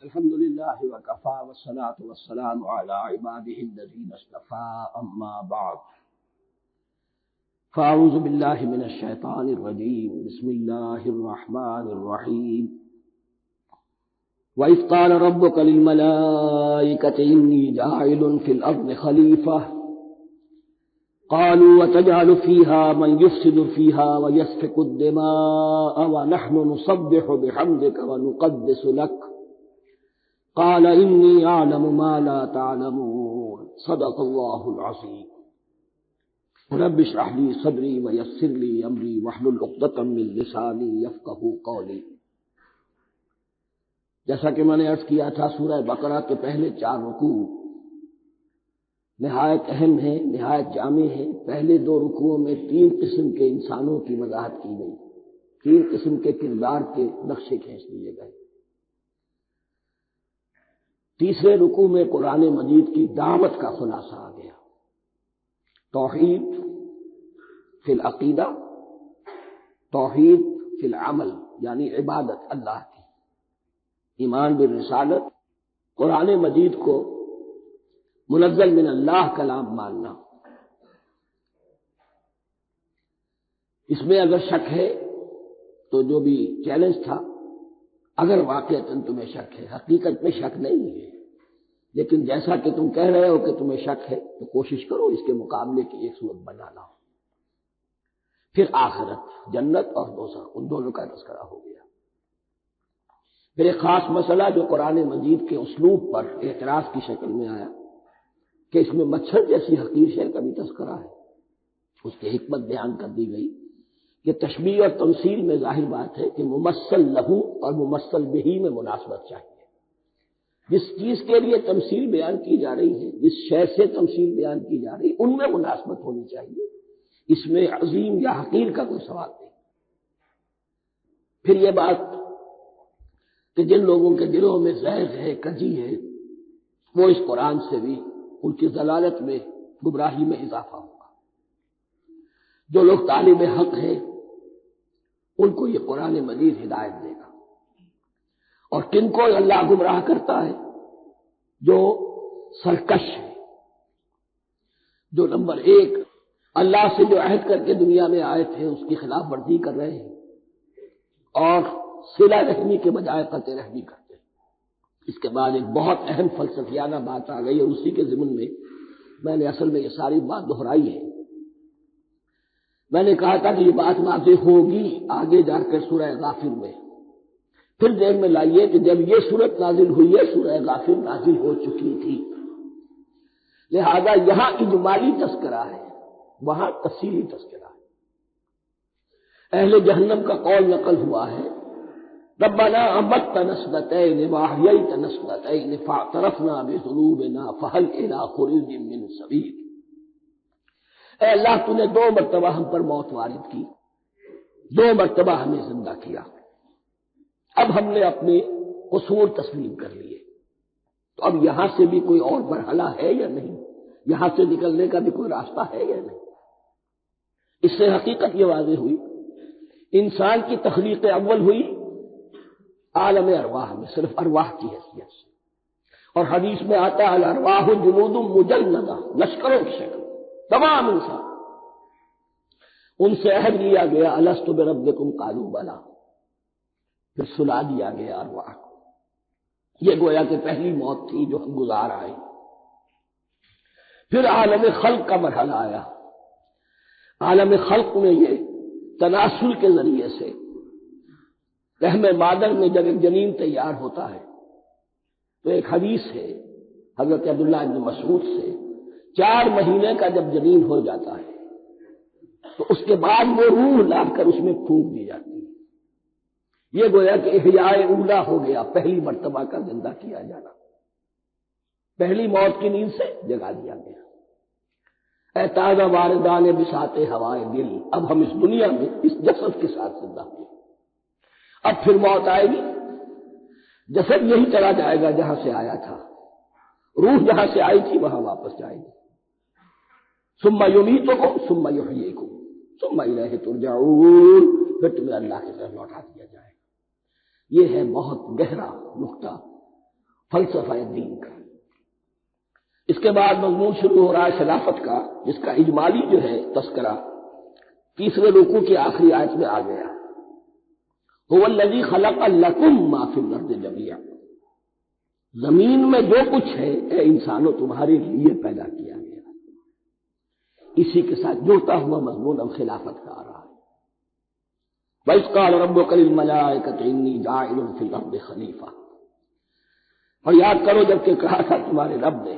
الحمد لله وكفى والصلاة والسلام على عباده الذين اصطفى أما بعد فأعوذ بالله من الشيطان الرجيم بسم الله الرحمن الرحيم وإذ قال ربك للملائكة إني جاعل في الأرض خليفة قالوا وتجعل فيها من يفسد فيها ويسفك الدماء ونحن نسبح بحمدك ونقدس لك قال إني أعلم ما لا تعلمون صدق الله العظيم رب اشرح لي صدري ويسر لي أمري واحلل عقدة من لساني يفقهوا قولي۔ جیسا کہ میں نے عرض کیا تھا، سورہ بقرہ کے پہلے 4 رکوع نہایت اہم ہیں، نہایت جامع ہیں۔ پہلے 2 رکوعوں میں 3 قسم کے انسانوں کی وضاحت کی گئی، 3 قسم کے کردار کے نقشے کھینچ دیے گئے۔ تیسرے رکوع میں قرآن مجید کی دعوت کا خلاصہ آ گیا، توحید فی العقیدہ، توحید فی العمل، یعنی عبادت اللہ کی، ایمان بالرسالت، قرآن مجید کو منزل من اللہ کلام ماننا۔ اس میں اگر شک ہے تو جو بھی چیلنج تھا، اگر واقعتاً تمہیں شک ہے، حقیقت میں شک نہیں ہے، لیکن جیسا کہ تم کہہ رہے ہو کہ تمہیں شک ہے تو کوشش کرو اس کے مقابلے کی ایک صورت بنا لاؤ۔ پھر آخرت، جنت اور دوزخ، ان دونوں کا تذکرہ ہو گیا۔ پھر ایک خاص مسئلہ جو قرآن مجید کے اسلوب پر اعتراض کی شکل میں آیا کہ اس میں مچھر جیسی حقیر شے کا بھی تذکرہ ہے، اس کی حکمت بیان کر دی گئی کہ تشبیہ اور تمثیل میں ظاہر بات ہے کہ ممثل لہو اور ممثل بہی میں مناسبت چاہیے۔ جس چیز کے لیے تمثیل بیان کی جا رہی ہے، جس شے سے تمثیل بیان کی جا رہی ہے، ان میں مناسبت ہونی چاہیے، اس میں عظیم یا حقیر کا کوئی سوال نہیں۔ پھر یہ بات کہ جن لوگوں کے دلوں میں زیغ ہے، کجی ہے، وہ اس قرآن سے بھی ان کی ضلالت میں، گمراہی میں اضافہ ہوگا۔ جو لوگ طالب حق ہیں ان کو یہ قرآن مجید ہدایت دے گا، اور کن کو اللہ گمراہ کرتا ہے؟ جو سرکش ہے، جو نمبر 1 اللہ سے جو عہد کر کے دنیا میں آئے تھے اس کی خلاف ورزی کر رہے ہیں اور صلہ رحمی کے بجائے قطع رحمی کرتے ہیں۔ اس کے بعد ایک بہت اہم فلسفیانہ بات آ گئی، اور اسی کے ضمن میں نے اصل میں یہ ساری بات دہرائی ہے۔ میں نے کہا تھا کہ یہ بات واضح ہوگی آگے جا کر سورہ غافر میں۔ پھر ذہن میں لائیے کہ جب یہ صورت نازل ہوئی ہے، سورہ غافر نازل ہو چکی تھی، لہذا یہاں اجمالی تذکرہ ہے، وہاں تفصیلی تذکرہ ہے۔ اہل جہنم کا قول نقل ہوا ہے، ربنا امتنا اثنتین واحییتنا اثنتین فاعترفنا بذنوبنا فهل الى خروج من سبیل۔ اے اللہ، تو نے 2 مرتبہ ہم پر موت وارد کی، 2 مرتبہ ہمیں زندہ کیا، اب ہم نے اپنے قصور تسلیم کر لیے، تو اب یہاں سے بھی کوئی اور مرحلہ ہے یا نہیں؟ یہاں سے نکلنے کا بھی کوئی راستہ ہے یا نہیں؟ اس سے حقیقت یہ واضح ہوئی، انسان کی تخلیق اول ہوئی عالم ارواح میں، صرف ارواح کی حیثیت سے، اور حدیث میں آتا ہے الارواح جنود مجندہ، لشکروں کی شکل، تمام انسان۔ ان سے عہد لیا گیا الست بربکم قالوا بلی، پھر سلا دیا گیا ارواح کو۔ یہ گویا کہ پہلی موت تھی جو ہم گزار آئے۔ پھر عالم خلق کا مرحلہ آیا۔ عالم خلق میں یہ تناسل کے ذریعے سے رحم مادر میں جب ایک جنین تیار ہوتا ہے تو ایک حدیث ہے حضرت عبداللہ بن مسعود سے، 4 مہینے کا جب جنین ہو جاتا ہے تو اس کے بعد وہ روح لا کر اس میں پھونک دی جاتی ہے۔ یہ گویا کہ احیاء اولا ہو گیا، پہلی مرتبہ کا زندہ کیا جانا، پہلی موت کی نیند سے جگا دیا گیا۔ اے تازہ واردان بساط ہوائے دل، اب ہم اس دنیا میں اس جسد کے ساتھ زندہ ہوئے، اب پھر موت آئے گی، جسد یہی چلا جائے گا جہاں سے آیا تھا، روح جہاں سے آئی تھی وہاں واپس جائے گی۔ ثم یمیتکم ثم یحییکم ثم الیہ ترجعون، پھر تمہیں اللہ کی طرف لوٹا دیا جائے گا۔ یہ ہے بہت گہرا نقطہ فلسفہ دین کا۔ اس کے بعد مضمون شروع ہو رہا ہے خلافت کا، جس کا اجمالی جو ہے تذکرہ تیسرے رکوع کی آخری آیت میں آ گیا۔ هو الذی خلق لکم ما فی الارض جمیعا، زمین میں جو کچھ ہے اے انسانوں تمہارے لیے پیدا کیا گیا۔ اسی کے ساتھ جڑتا ہوا مضمون اب خلافت کا آ رہا ہے۔ وَإِذْ قَالَ رَبُّكَ لِلْمَلَائِكَةِ إِنِّي جَاعِلٌ فِي الْأَرْضِ خَلِيفَةً، اور یاد کرو جب کہ کہا تھا تمہارے رب نے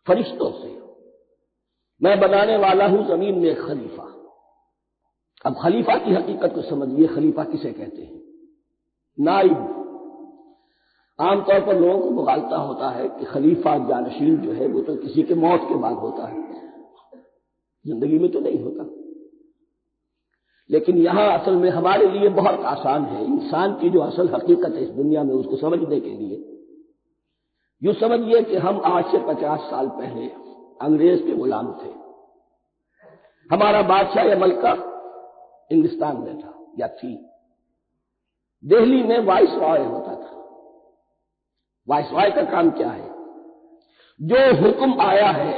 فرشتوں سے، میں بنانے والا ہوں زمین میں ایک خلیفہ۔ اب خلیفہ کی حقیقت کو سمجھیے، خلیفہ کسے کہتے ہیں؟ نائب۔ عام طور پر لوگوں کو مغالطہ ہوتا ہے کہ خلیفہ جانشین جو ہے وہ تو کسی کے موت کے بعد ہوتا ہے، زندگی میں تو نہیں ہوتا۔ لیکن یہاں اصل میں ہمارے لیے بہت آسان ہے، انسان کی جو اصل حقیقت ہے اس دنیا میں اس کو سمجھنے کے لیے یوں سمجھیے کہ ہم آج سے 50 سال پہلے انگریز کے غلام تھے۔ ہمارا بادشاہ یا ملکہ ہندوستان میں تھا یا تھی۔ دہلی میں وائس رائے ہوتا تھا۔ وائس رائے کا کام کیا ہے؟ جو حکم آیا ہے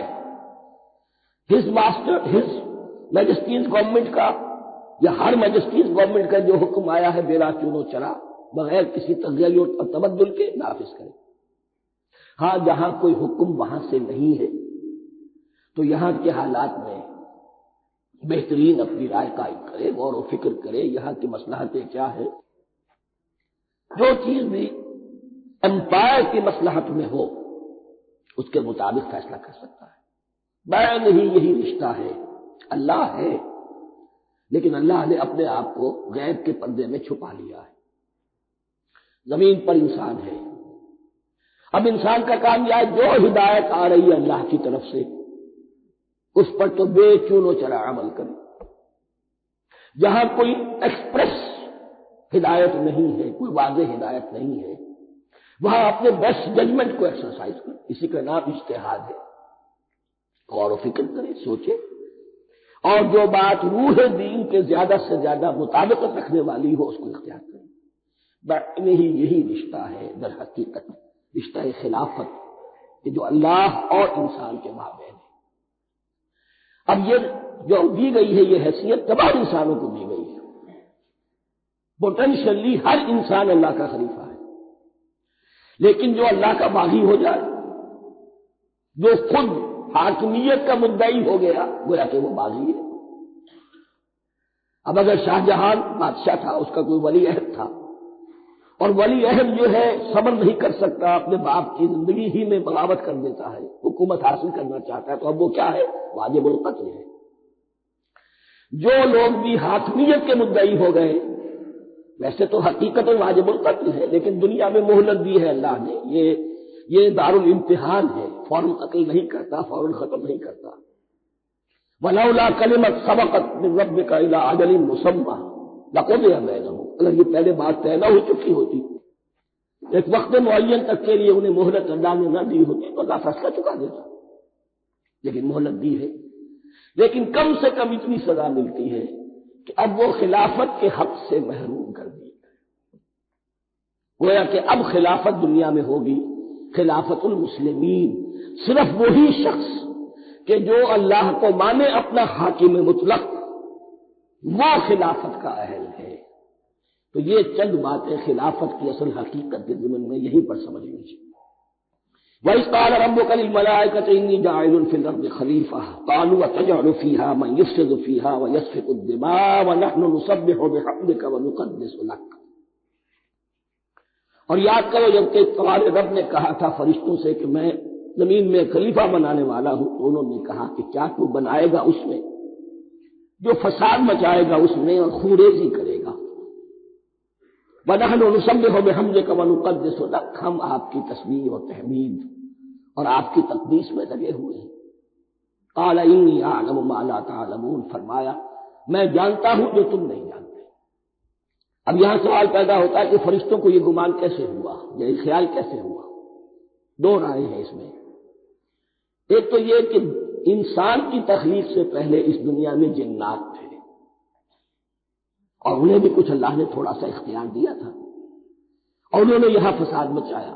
his master his majesty's government کا یا ہر میجسٹیز گورنمنٹ کا جو حکم آیا ہے بلا چون و چرا بغیر کسی تغیر اور تبدل کے نافذ کرے۔ ہاں جہاں کوئی حکم وہاں سے نہیں ہے تو یہاں کے حالات میں بہترین اپنی رائے قائم کرے، غور و فکر کرے، یہاں کی مصلحتیں کیا ہے، جو چیز بھی امپائر کی مصلحت میں ہو اس کے مطابق فیصلہ کر سکتا ہے۔ بین ہی یہی رشتہ ہے۔ اللہ ہے لیکن اللہ نے اپنے آپ کو غیب کے پردے میں چھپا لیا ہے۔ زمین پر انسان ہے۔ اب انسان کا کام یہ ہے جو ہدایت آ رہی ہے اللہ کی طرف سے اس پر تو بے چون و چرا عمل کرے۔ جہاں کوئی ایکسپریس ہدایت نہیں ہے، کوئی واضح ہدایت نہیں ہے، وہاں اپنے بیسٹ ججمنٹ کو ایکسرسائز کرے۔ اسی کا نام اجتہاد ہے۔ غور و فکر کرے، سوچے، اور جو بات روح دین کے زیادہ سے زیادہ مطابقت رکھنے والی ہو اس کو اختیار کرے۔ بین ہی یہی رشتہ ہے در حقیقت رشتہ خلافت کہ جو اللہ اور انسان کے مابین ہے۔ اب یہ جو دی گئی ہے یہ حیثیت تمام انسانوں کو دی گئی ہے۔ پوٹینشلی ہر انسان اللہ کا خلیفہ ہے، لیکن جو اللہ کا باغی ہو جائے، جو خود حاکمیت کا مدعی ہو گیا، گویا کہ وہ باغی ہے۔ اب اگر شاہجہاں بادشاہ تھا، اس کا کوئی ولی عہد تھا، اور ولی عہد جو ہے صبر نہیں کر سکتا، اپنے باپ کی زندگی ہی میں بغاوت کر دیتا ہے، حکومت حاصل کرنا چاہتا ہے، تو اب وہ کیا ہے؟ واجب القتل ہے۔ جو لوگ بھی حاکمیت کے مدعی ہو گئے، ویسے تو حقیقت واجب القتل ہے، لیکن دنیا میں مہلت دی ہے اللہ نے، یہ دارالامتحان ہے، فوراً قتل نہیں کرتا، فوراً ختم نہیں کرتا۔ وَلَوْلَا كَلِمَةٌ سَبَقَتْ مِن رَّبِّكَ إِلَىٰ أَجَلٍ مُّسَمًّى لَقُضِيَ بَيْنَهُمْ، اگر یہ پہلے بات طے نہ ہو چکی ہوتی، ایک وقت معین تک کے لیے انہیں مہلت اللہ نے نہ دی ہوتی تو اللہ فیصلہ چکا دیتا، لیکن مہلت دی ہے۔ لیکن کم سے کم اتنی سزا ملتی ہے کہ اب وہ خلافت کے حق سے محروم کر دی گئے۔ گویا کہ اب خلافت دنیا میں ہوگی خلافت المسلمین، صرف وہی شخص کہ جو اللہ کو مانے اپنا حاکم مطلق، وہ خلافت کا اہل ہے۔ تو یہ چند باتیں خلافت کی اصل حقیقت کے ضمن میں یہیں پر سمجھ لیجیے۔ وَإِذْ قَالَ رَبُّكَ لِلْمَلَائِكَةِ إِنِّي جَاعِلٌ فِي الْأَرْضِ خَلِيفَةً قَالُوا أَتَجْعَلُ فِيهَا مَن يُفْسِدُ فِيهَا وَيَسْفِكُ الدِّمَاءَ وَنَحْنُ نُسَبِّحُ بِحَمْدِكَ وَنُقَدِّسُ لَكَ۔ اور یاد کرو جب کہ تمہارے رب نے کہا تھا فرشتوں سے کہ میں زمین میں خلیفہ بنانے والا ہوں، تو انہوں نے کہا کہ کیا تو بنائے گا اس میں جو فساد مچائے گا اس میں اور خونریزی کرے گا۔ وَنَحْنُ نُسَبِّحُ بِحَمْدِكَ وَنُقَدِّسُ لَكَ، ہم آپ کی تسبیح اور تحمید اور آپ کی تقدیس میں لگے ہوئے ہیں۔ قَالَ إِنِّي أَعْلَمُ مَا لَا تَعْلَمُونَ، فرمایا میں جانتا ہوں جو تم نہیں جانتے۔ اب یہاں سوال پیدا ہوتا ہے کہ فرشتوں کو یہ گمان کیسے ہوا، یہ خیال کیسے ہوا؟ دو رائے ہیں اس میں۔ ایک تو یہ کہ انسان کی تخلیق سے پہلے اس دنیا میں جنات تھے، اور انہیں بھی کچھ اللہ نے تھوڑا سا اختیار دیا تھا، اور انہوں نے یہاں فساد مچایا۔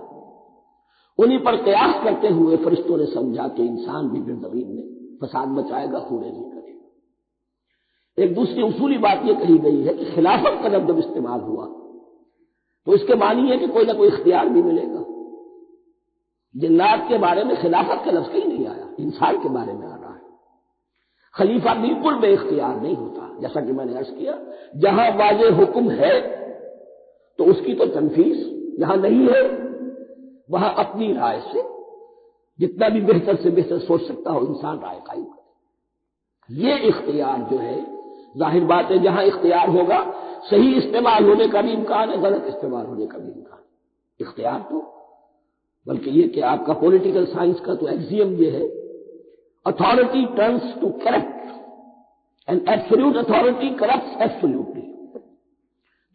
انہی پر قیاس کرتے ہوئے فرشتوں نے سمجھا کہ انسان بھی پھر زمین میں فساد مچائے گا، خون ریزی کرے گا۔ ایک دوسری اصولی بات یہ کہی گئی ہے کہ خلافت کا لفظ جب استعمال ہوا تو اس کے معنی ہے کہ کوئی نہ کوئی اختیار بھی ملے گا۔ جنات کے بارے میں خلافت کا لفظ کہیں نہیں آیا، انسان کے بارے میں آ رہا ہے۔ خلیفہ بالکل بے اختیار نہیں ہوتا، جیسا کہ میں نے عرض کیا، جہاں واضح حکم ہے تو اس کی تو تنفیذ، جہاں نہیں ہے وہاں اپنی رائے سے جتنا بھی بہتر سے بہتر سوچ سکتا ہو انسان رائے قائم کرے۔ یہ اختیار جو ہے، ظاہر بات ہے جہاں اختیار ہوگا صحیح استعمال ہونے کا بھی امکان ہے، غلط استعمال ہونے کا بھی امکان ہے۔ اختیار تو بلکہ یہ کہ آپ کا پولیٹیکل سائنس کا تو ایکسیم یہ ہے، authority tends to corrupt and absolute authority corrupts absolutely.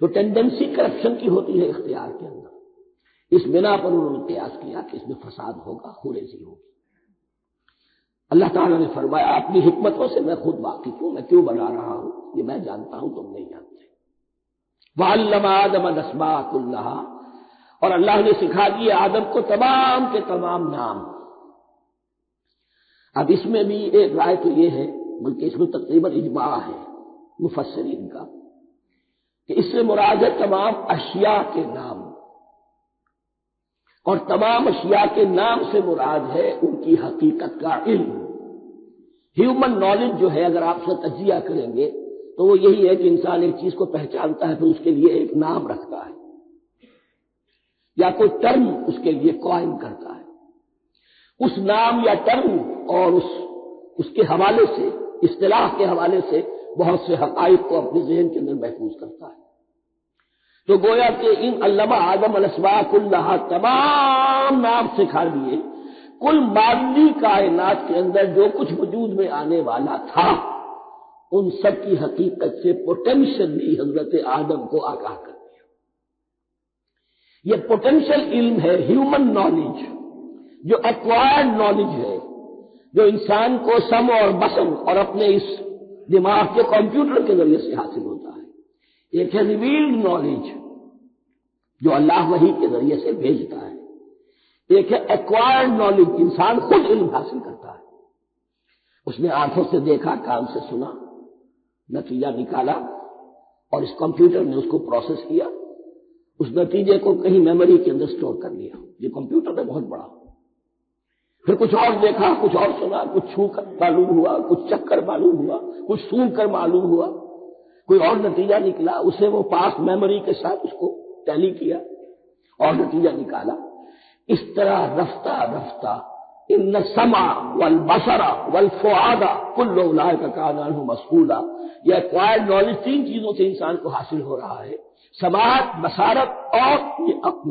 تو ٹینڈنسی کرپشن کی ہوتی ہے اختیار کے اندر، اس بنا پر انہوں نے قیاس کیا کہ اس میں فساد ہوگا، خونریزی ہوگی۔ اللہ تعالیٰ نے فرمایا اپنی حکمتوں سے میں خود واقف ہوں، میں کیوں بنا رہا ہوں یہ میں جانتا ہوں، تم نہیں جانتے۔ وَعَلَّمَ آدَمَ الْأَسْمَاءَ كُلَّهَا، اور اللہ نے سکھا دیے آدم کو تمام کے تمام نام۔ اب اس میں بھی ایک رائے تو یہ ہے، بلکہ اس میں تقریباً اجماع ہے مفسرین کا، کہ اس سے مراد ہے تمام اشیاء کے نام، اور تمام اشیاء کے نام سے مراد ہے ان کی حقیقت کا علم۔ ہیومن نالج جو ہے، اگر آپ سے تجزیہ کریں گے تو وہ یہی ہے کہ انسان ایک چیز کو پہچانتا ہے، پھر اس کے لیے ایک نام رکھتا ہے یا کوئی ٹرم اس کے لیے قائم کرتا ہے۔ اس نام یا ٹرم اور اس کے حوالے سے، اصطلاح کے حوالے سے بہت سے حقائق کو اپنے ذہن کے اندر محفوظ کرتا ہے۔ تو گویا کہ ان علمہ آدم الاسماء کلھا، تمام نام سکھا دیے کل مادی کائنات کے اندر جو کچھ وجود میں آنے والا تھا، ان سب کی حقیقت سے پوٹینشلی حضرت آدم کو آگاہ کر دیا۔ یہ پوٹینشل علم ہے، ہیومن نالج، جو ایکوائرڈ نالج ہے، جو انسان کو سم اور بسم اور اپنے اس دماغ کے کمپیوٹر کے ذریعے سے حاصل ہوتا ہے۔ ایک ہے ریویلڈ نالج جو اللہ وحی کے ذریعے سے بھیجتا ہے، ایک ہے ایکوائرڈ نالج، انسان خود علم حاصل کرتا ہے۔ اس نے آنکھوں سے دیکھا، کان سے سنا، نتیجہ نکالا، اور اس کمپیوٹر نے اس کو پروسیس کیا، اس نتیجے کو کہیں میموری کے اندر سٹور کر لیا۔ یہ کمپیوٹر ہے بہت بڑا۔ پھر کچھ اور دیکھا، کچھ اور سنا، کچھ چھو کر معلوم ہوا، کچھ چکھ کر معلوم ہوا، کچھ سونگ کر معلوم ہوا، کوئی اور نتیجہ نکلا، اسے وہ پاس میموری کے ساتھ اس کو ٹیلی کیا اور نتیجہ نکالا۔ اس طرح رفتہ رفتہ ان السمع والبصر والفؤاد کل اولئک کان عنہ مسئولا، یہ ایکوائرڈ نالج تین چیزوں سے انسان کو حاصل ہو رہا ہے، سماعت، بصارت اور یہ عقل،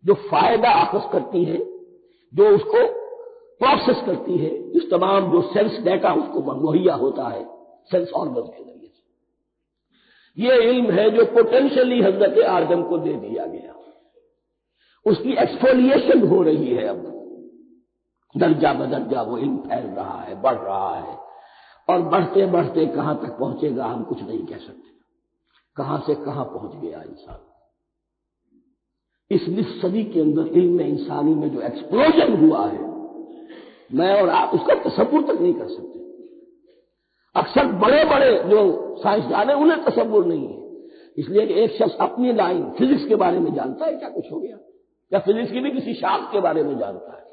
جو فائدہ اخذ کرتی ہے، جو اس کو پروسیس کرتی ہے، اس تمام جو سینس ڈیٹا اس کو مہیا ہوتا ہے سینس آرگن کے ذریعے سے۔ یہ علم ہے جو پوٹینشلی حضرت آدم کو دے دیا گیا، اس کی ایکسفولیشن ہو رہی ہے، اب درجہ بدرجہ وہ علم پھیل رہا ہے، بڑھ رہا ہے، اور بڑھتے بڑھتے کہاں تک پہنچے گا ہم کچھ نہیں کہہ سکتے، کہاں سے کہاں پہنچ گیا انسان۔ اس نصف صدی کے اندر علم انسانی میں جو ایکسپلوژن ہوا ہے، میں اور آپ اس کا تصور تک نہیں کر سکتے۔ اکثر بڑے بڑے جو سائنسدان ہیں انہیں تصور نہیں ہے، اس لیے کہ ایک شخص اپنی لائن فزکس کے بارے میں جانتا ہے کیا کچھ ہو گیا، یا فزکس کی بھی کسی شاخ کے بارے میں جانتا ہے،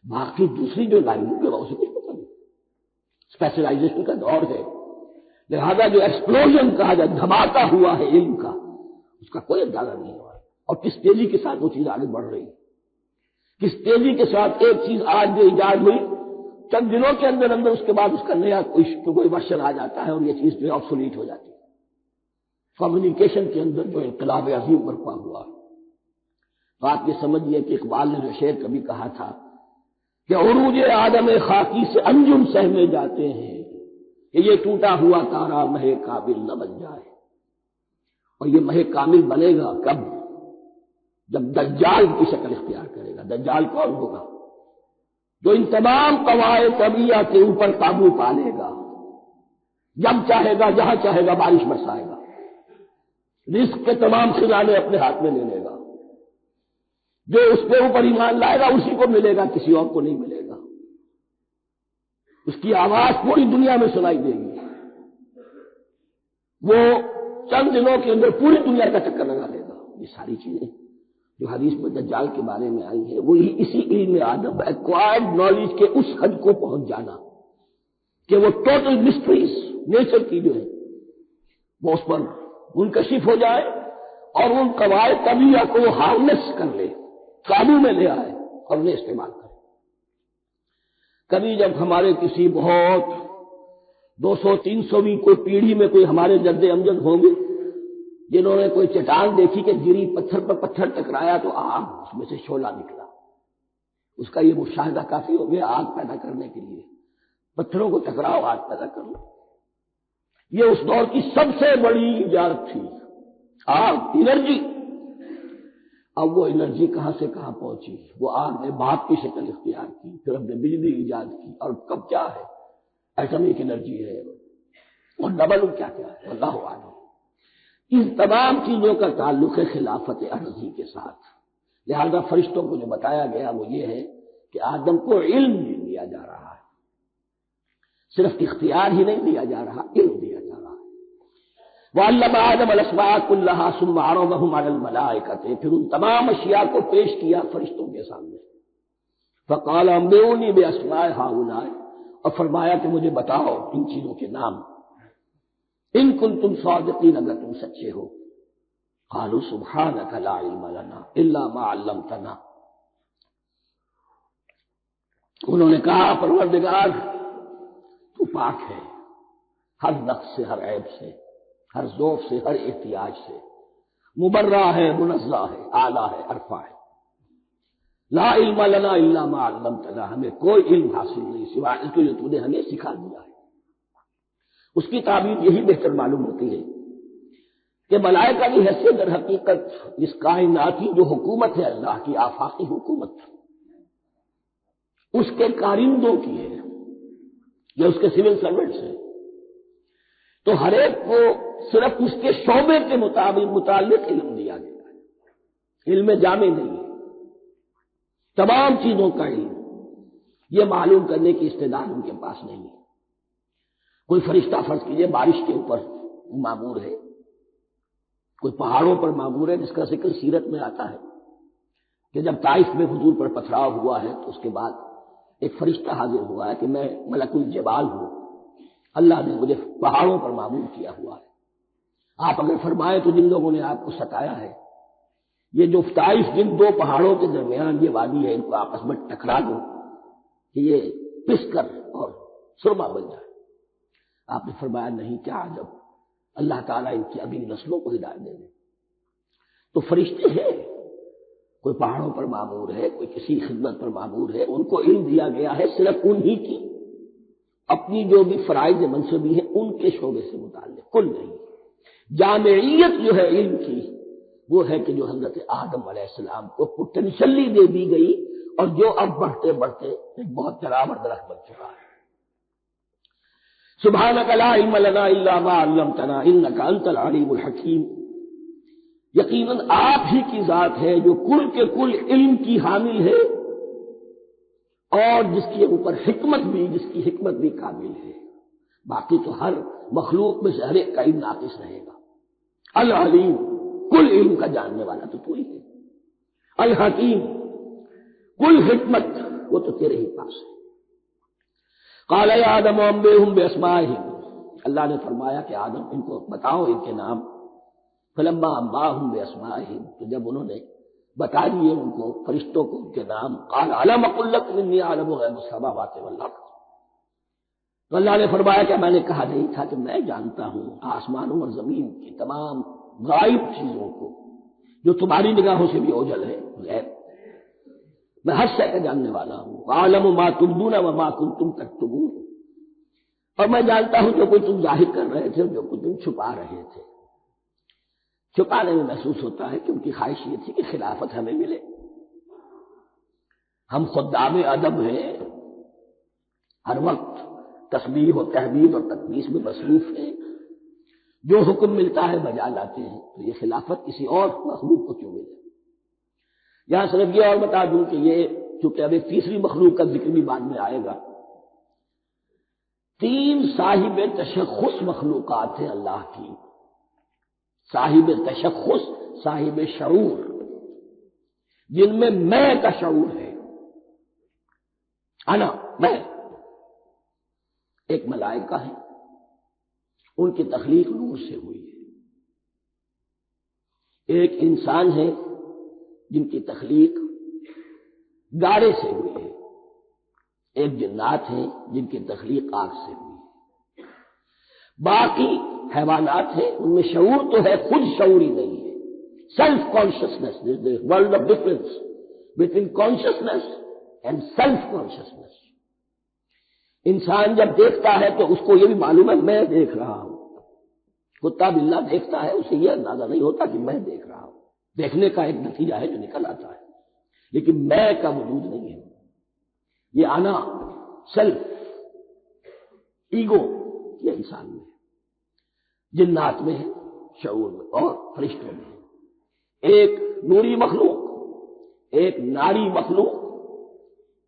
باقی دوسری جو لائن ہے اسے کچھ پتہ نہیں۔ اسپیشلائزیشن کا دور ہے، لہذا جو ایکسپلوژن کہا جائے، دھماکہ ہوا ہے علم کا، اس کا کوئی اندازہ نہیں ہوا، اور کس تیزی کے ساتھ وہ چیز آگے بڑھ رہی ہے، کس تیزی کے ساتھ ایک چیز آج جو ایجاد ہوئی چند دنوں کے اندر اندر اس کے بعد اس کا نیا کوئی ورژن آ جاتا ہے اور یہ چیز جو ہے آبسولیٹ ہو جاتی ہے۔ کمیونیکیشن کے اندر جو انقلاب عظیم برپا ہوا، تو آپ یہ سمجھیے کہ اقبال نے جو شعر کبھی کہا تھا کہ عروج آدم خاکی سے انجم سہمے جاتے ہیں، کہ یہ ٹوٹا ہوا تارا مہ کامل نہ بن جائے، اور یہ مہ کامل بنے گا کب؟ جب دجال کی شکل اختیار کرے گا۔ دجال کون ہوگا؟ جو ان تمام قواعد طبیعہ کے اوپر قابو پا لے گا، جب چاہے گا جہاں چاہے گا بارش برسائے گا، رزق کے تمام خزانے اپنے ہاتھ میں لے لے گا، جو اس کے اوپر ایمان لائے گا اسی کو ملے گا، کسی اور کو نہیں ملے گا۔ اس کی آواز پوری دنیا میں سنائی دے گی، وہ چند دنوں کے اندر پوری دنیا کا چکر لگا لے گا۔ یہ ساری چیزیں جو حدیث میں دجال کے بارے میں آئی ہیں وہی اسی علم آدم ایکوائرڈ نالج کے اس حد کو پہنچ جانا کہ وہ ٹوٹل مسٹریز نیچر کی جو ہے وہ اس پر منکشف ہو جائے اور ان قواعد طبیعہ کو وہ ہارنس کر لے، قابو میں لے آئے اور انہیں استعمال کرے۔ کبھی جب ہمارے کسی بہت 200-300ویں کوئی پیڑھی میں کوئی ہمارے جد امجد ہوں گے جنہوں نے کوئی چٹان دیکھی کہ گری، پتھر پر پتھر ٹکرایا تو آگ اس میں سے شعلہ نکلا، اس کا یہ مشاہدہ کافی ہو گیا آگ پیدا کرنے کے لیے۔ پتھروں کو ٹکراؤ، آگ پیدا کر لو۔ یہ اس دور کی سب سے بڑی ایجاد تھی، آگ، انرجی۔ اب وہ انرجی کہاں سے کہاں پہنچی؟ وہ آگ نے بھاپ کی شکل اختیار کی، پھر ہم نے بجلی ایجاد کی، اور کب کیا ہے؟ ایٹمک انرجی ہے، اور ڈبل کیا کیا ہے، اللہ اعلم۔ ان تمام چیزوں کا تعلق ہے خلافت ارضی کے ساتھ۔ لہذا فرشتوں کو جو بتایا گیا وہ یہ ہے کہ آدم کو علم دیا جا رہا ہے، صرف اختیار ہی نہیں دیا جا رہا، علم دیا جا رہا ہے۔ وَعَلَّمَ آدَمَ الْأَسْمَاءَ كُلَّهَا ثُمَّ عَرَضَهُمْ عَلَى الْمَلَائِكَةِ، پھر ان تمام اشیاء کو پیش کیا فرشتوں کے سامنے۔ فَقَالَ أَنبِئُونِي بِأَسْمَاءِ هَؤُلَاءِ، اور فرمایا کہ مجھے بتاؤ ان چیزوں کے نام، ان کنتم صادقین، اگر تم سچے ہو۔ قالوا سبحانک لا علم لنا الا ما علمتنا، انہوں نے کہا پروردگار تو پاک ہے ہر نقص سے، ہر عیب سے، ہر ذوف سے، ہر احتیاج سے، مبرہ ہے، منزہ ہے، اعلیٰ ہے، عرفہ ہے۔ لا علم لنا الا ما علمتنا، ہمیں کوئی علم حاصل نہیں سوائے اس کے جو تو نے ہمیں سکھا دیا ہے۔ اس کی تعبیر یہی بہتر معلوم ہوتی ہے کہ ملائکہ کی حیثیت در حقیقت اس کائناتی جو حکومت ہے اللہ کی آفاقی حکومت، اس کے کارندوں کی ہے، یا اس کے سول سرونٹس ہیں، تو ہر ایک کو صرف اس کے شعبے کے متعلق علم دیا گیا ہے، علم جامع نہیں ہے، تمام چیزوں کا علم یہ معلوم کرنے کی استعداد ان کے پاس نہیں ہے۔ کوئی فرشتہ فرض کیجئے بارش کے اوپر معمور ہے، کوئی پہاڑوں پر معمور ہے، جس کا ذکر سیرت میں آتا ہے کہ جب طائف میں حضور پر پتھراؤ ہوا ہے تو اس کے بعد ایک فرشتہ حاضر ہوا ہے کہ میں ملک الجبال ہوں، اللہ نے مجھے پہاڑوں پر معمور کیا ہوا ہے، آپ اگر فرمائیں تو جن لوگوں نے آپ کو ستایا ہے، یہ جو طائف جن دو پہاڑوں کے درمیان یہ وادی ہے، ان کو آپس میں ٹکرا دو کہ یہ پس کر اور سرما بن جائے۔ آپ نے فرمایا نہیں، کیا عجب، اللہ تعالیٰ ان کی اگلی نسلوں کو ہدایت دے دے۔ تو فرشتے ہیں، کوئی پہاڑوں پر معمور ہے، کوئی کسی خدمت پر معمور ہے، ان کو علم دیا گیا ہے صرف انہی کی اپنی جو بھی فرائض منصبی ہیں ان کے شعبے سے متعلق، کل نہیں۔ جامعیت جو ہے علم کی وہ ہے کہ جو حضرت آدم علیہ السلام کو پوٹینشلی دے دی گئی اور جو اب بڑھتے بڑھتے ایک بہت چراور درخت بن چکا ہے۔ سبحانک لا علم لنا الا ما علمتنا انک انت العلیم الحکیم، یقیناً آپ ہی کی ذات ہے جو کل کے کل علم کی حامل ہے اور جس کے اوپر حکمت بھی، جس کی حکمت بھی کامل ہے، باقی تو ہر مخلوق میں سے ہر ایک کا علم ناقص رہے گا۔ العلیم، کل علم کا جاننے والا تو ہی ہے، الحکیم، کل حکمت وہ تو تیرے ہی پاس ہے۔ قال یا آدم انبئہم باسمائہم، اللہ نے فرمایا کہ آدم ان کو بتاؤ ان کے نام۔ فلما انباہم باسمائہم، تو جب انہوں نے بتا دیے ان کو فرشتوں کو ان کے نام، قال علم اقل لکم انی اعلم غیب السماوات والارض، تو اللہ نے فرمایا کہ میں نے کہا نہیں تھا کہ میں جانتا ہوں آسمانوں اور زمین کی تمام غائب چیزوں کو جو تمہاری نگاہوں سے بھی اوجھل ہے، غیب، میں ہر شے کا جاننے والا ہوں۔ عالم ما تبدون وما کنتم تکتمون، اور میں جانتا ہوں جو کچھ تم ظاہر کر رہے تھے، جو کچھ تم چھپا رہے تھے۔ چھپانے میں محسوس ہوتا ہے کہ ان کی خواہش یہ تھی کہ خلافت ہمیں ملے، ہم خدام ادب ہیں، ہر وقت تسبیح و تحمید اور تقدیس میں مصروف ہیں، جو حکم ملتا ہے بجا لاتے ہیں، تو یہ خلافت کسی اور مخلوق کو کیوں ملے؟ یہاں صرف یہ اور بتا دوں کہ یہ چونکہ اب ایک تیسری مخلوق کا ذکر بھی بعد میں آئے گا، 3 صاحب تشخص مخلوقات ہیں اللہ کی، صاحب تشخص، صاحب شعور، جن میں میں کا شعور ہے، انا، میں۔ ایک ملائکہ ہے، ان کی تخلیق نور سے ہوئی ہے۔ ایک انسان ہے جن کی تخلیق گارے سے ہوئی ہے۔ ایک جنات ہیں جن کی تخلیق آگ سے ہوئی ہے۔ باقی حیوانات ہیں، ان میں شعور تو ہے، خود شعور ہی نہیں ہے۔ Self consciousness, world of difference between consciousness and self consciousness. انسان جب دیکھتا ہے تو اس کو یہ بھی معلوم ہے میں دیکھ رہا ہوں۔ کتا بلا دیکھتا ہے، اسے یہ اندازہ نہیں ہوتا کہ میں دیکھ رہا ہوں، دیکھنے کا ایک نتیجہ ہے جو نکل آتا ہے، لیکن میں کا وجود نہیں ہے۔ یہ آنا، سیلف، ایگو، یہ انسان میں ہے، جنات میں ہے، شعور میں، اور فرشتوں میں ہے۔ ایک نوری مخلوق، ایک ناری مخلوق،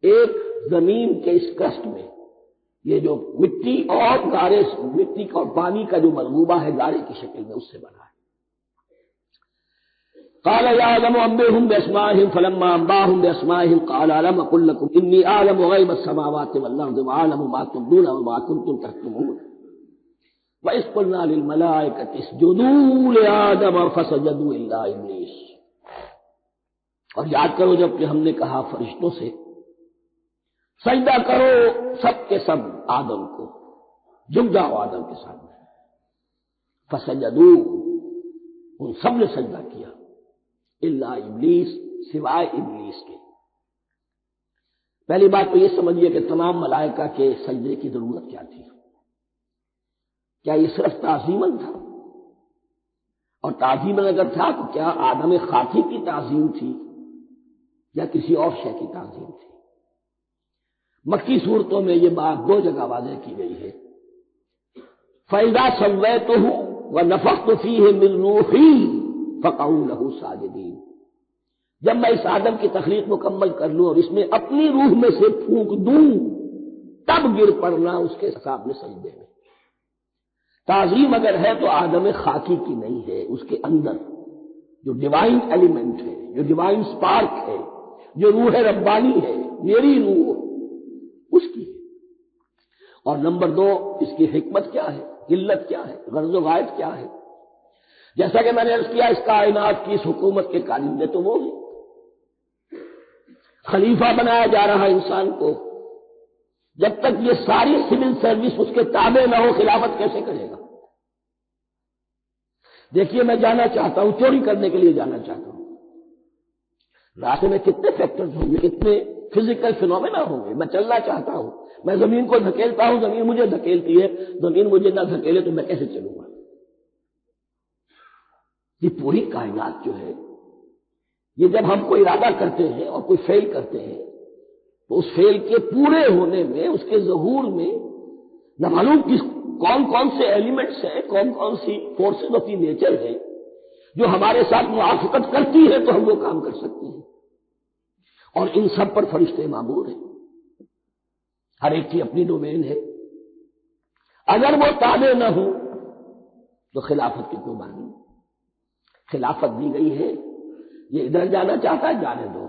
ایک زمین کے اس کرسٹ میں، یہ جو مٹی اور گارے، مٹی اور پانی کا جو ملغوبہ ہے گارے کی شکل میں، اس سے بنا ہے۔ قال يا آدم انبئهم بأسمائهم فلما أنبأهم بأسمائهم قال ألم أقل لكم إني أعلم غيب السماوات والأرض وأعلم ما تبدون وما كنتم تكتمون وإذ قلنا للملائكة اسجدوا لآدم فسجدوا إلا إبليس۔ اور یاد کرو جب کہ ہم نے کہا فرشتوں سے سجدہ کرو سب کے سب آدم کو، جھک جاؤ آدم کے سامنے، فسجدوا، ان سب نے سجدہ کیا، الا ابلیس، سوائے ابلیس کے۔ پہلی بات تو یہ سمجھیے کہ تمام ملائکہ کے سجدے کی ضرورت کیا تھی؟ کیا یہ صرف تعظیماً تھا؟ اور تعظیماً اگر تھا تو کیا آدم خاکی کی تعظیم تھی یا کسی اور شے کی تعظیم تھی؟ مکی صورتوں میں یہ بات 2 جگہ واضح کی گئی ہے۔ فَإِذَا سَوَّيْتُهُ وَنَفَخْتُ فِيهِ مِن رُوحِي فَقَعُوا لَهُ سَاجِدِينَ، جب میں اس آدم کی تخلیق مکمل کر لوں اور اس میں اپنی روح میں سے پھونک دوں تب گر پڑنا اس کے سامنے سجدے میں۔ تعظیم اگر ہے تو آدم خاکی کی نہیں ہے، اس کے اندر جو ڈیوائن ایلیمنٹ ہے، جو ڈیوائن سپارک ہے، جو روح ربانی ہے، میری روح، اس کی ہے۔ اور نمبر 2، اس کی حکمت کیا ہے، علت کیا ہے، غرض و غائب کیا ہے؟ جیسا کہ میں نے عرض کیا، اس کائنات کی اس حکومت کے کارندے تو وہ ہیں، خلیفہ بنایا جا رہا انسان کو، جب تک یہ ساری سول سروس اس کے تابع نہ ہو خلافت کیسے کرے گا؟ دیکھیے میں جانا چاہتا ہوں، چوری کرنے کے لیے جانا چاہتا ہوں، راستے میں کتنے فیکٹرز ہوں گے، کتنے فزیکل فینومینا ہوں گے، میں چلنا چاہتا ہوں، میں زمین کو دھکیلتا ہوں، زمین مجھے دھکیلتی ہے، زمین مجھے نہ دھکیلے تو میں کیسے چلوں گا؟ یہ پوری کائنات جو ہے، یہ جب ہم کوئی ارادہ کرتے ہیں اور کوئی فیل کرتے ہیں تو اس فیل کے پورے ہونے میں، اس کے ظہور میں نہ معلوم کون کون سے ایلیمنٹس ہیں، کون کون سی فورسز آف دی نیچر ہے جو ہمارے ساتھ موافقت کرتی ہے تو ہم وہ کام کر سکتے ہیں۔ اور ان سب پر فرشتے مامور ہیں، ہر ایک کی اپنی ڈومین ہے۔ اگر وہ تابع نہ ہو تو خلافت کی کوئی معنی نہیں۔ خلافت دی گئی ہے، یہ ادھر جانا چاہتا ہے جانے دو،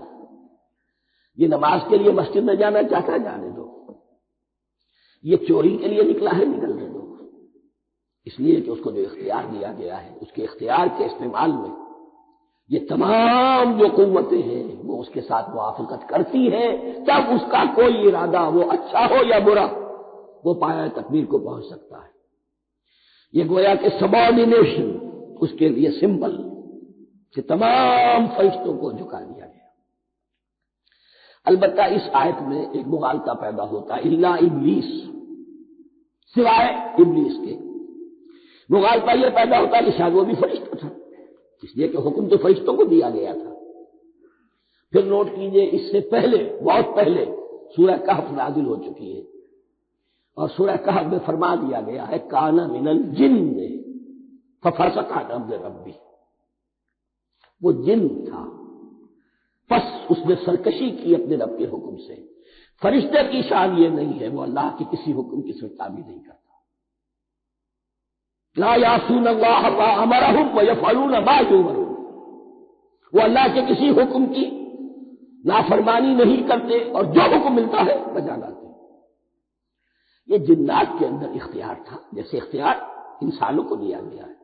یہ نماز کے لیے مسجد میں جانا چاہتا ہے جانے دو، یہ چوری کے لیے نکلا ہے نکلنے دو، اس لیے کہ اس کو جو اختیار دیا گیا ہے اس کے اختیار کے استعمال میں یہ تمام جو قوتیں ہیں وہ اس کے ساتھ موافقت کرتی ہیں، جب اس کا کوئی ارادہ وہ اچھا ہو یا برا وہ پایہ تکمیل کو پہنچ سکتا ہے۔ یہ گویا کہ سبارڈینیشن اس کے لیے سمبل کہ تمام فرشتوں کو جھکا دیا گیا۔ البتہ اس آیت میں ایک مغالطہ پیدا ہوتا ہے، الا ابلیس، سوائے ابلیس کے۔ مغالطہ یہ پیدا ہوتا ہے کہ شاید وہ بھی فرشتہ تھا، اس لیے کہ حکم تو فرشتوں کو دیا گیا تھا۔ پھر نوٹ کیجئے اس سے پہلے، بہت پہلے سورہ کہف نازل ہو چکی ہے، اور سورہ کہف میں فرما دیا گیا ہے کان من الجن ففسق عن امر ربی، وہ جن تھا، پس اس نے سرکشی کی اپنے رب کے حکم سے۔ فرشتے کی شان یہ نہیں ہے، وہ اللہ کے کسی حکم کی سرتابی نہیں کرتا۔ لا یعصون اللہ ما امرہم ویفعلون ما یؤمرون، وہ اللہ کے کسی حکم کی نافرمانی نہیں کرتے اور جو حکم ملتا ہے بجا لاتے ہیں۔ یہ جنات کے اندر اختیار تھا، جیسے اختیار انسانوں کو دیا گیا ہے۔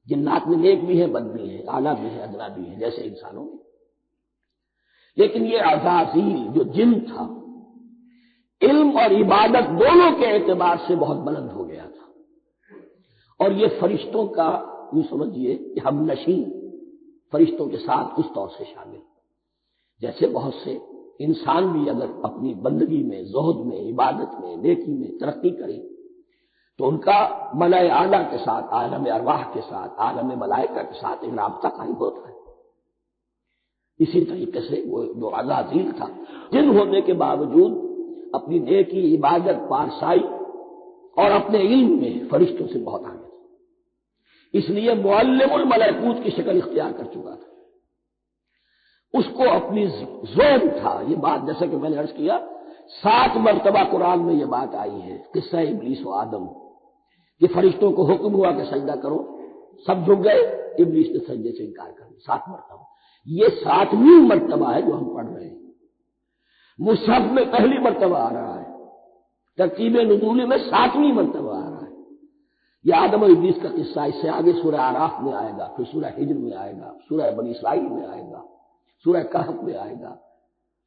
جنات میں نیک بھی ہیں، بد بھی ہیں، اعلیٰ بھی ہیں، ادنا بھی ہیں، جیسے انسانوں میں۔ لیکن یہ عزازیل جو جن تھا، علم اور عبادت دونوں کے اعتبار سے بہت بلند ہو گیا تھا، اور یہ فرشتوں کا یوں سمجھیے کہ ہم نشین، فرشتوں کے ساتھ اس طور سے شامل، جیسے بہت سے انسان بھی اگر اپنی بندگی میں، زہد میں، عبادت میں، نیکی میں ترقی کریں تو ان کا ملائے اعلیٰ کے ساتھ، عالم ارواح کے ساتھ، عالم ملائکہ کے ساتھ ایک رابطہ قائم ہوتا ہے۔ اسی طریقے سے وہ جو عزازیل تھا، جن ہونے کے باوجود اپنی نیکی، عبادت، پارسائی اور اپنے علم میں فرشتوں سے بہت آگے تھا، اس لیے معلم الملائکوت کی شکل اختیار کر چکا تھا۔ اس کو اپنی زون تھا، یہ بات جیسا کہ میں نے عرض کیا 7 مرتبہ قرآن میں یہ بات آئی ہے، قصہ ابلیس و آدم، کہ فرشتوں کو حکم ہوا کہ سجدہ کرو، سب جھک گئے، ابلیس نے سجدے سے انکار کر دیا 7 مرتبہ۔ یہ 7ویں مرتبہ ہے جو ہم پڑھ رہے ہیں، مصحف میں پہلی مرتبہ آ رہا ہے، ترتیب نزول میں 7ویں مرتبہ آ رہا ہے۔ یہ آدم و ابلیس کا قصہ اس سے آگے سورہ اعراف میں آئے گا، پھر سورہ ہجر میں آئے گا، سورہ بنی اسرائیل میں آئے گا، سورہ کہف میں آئے گا،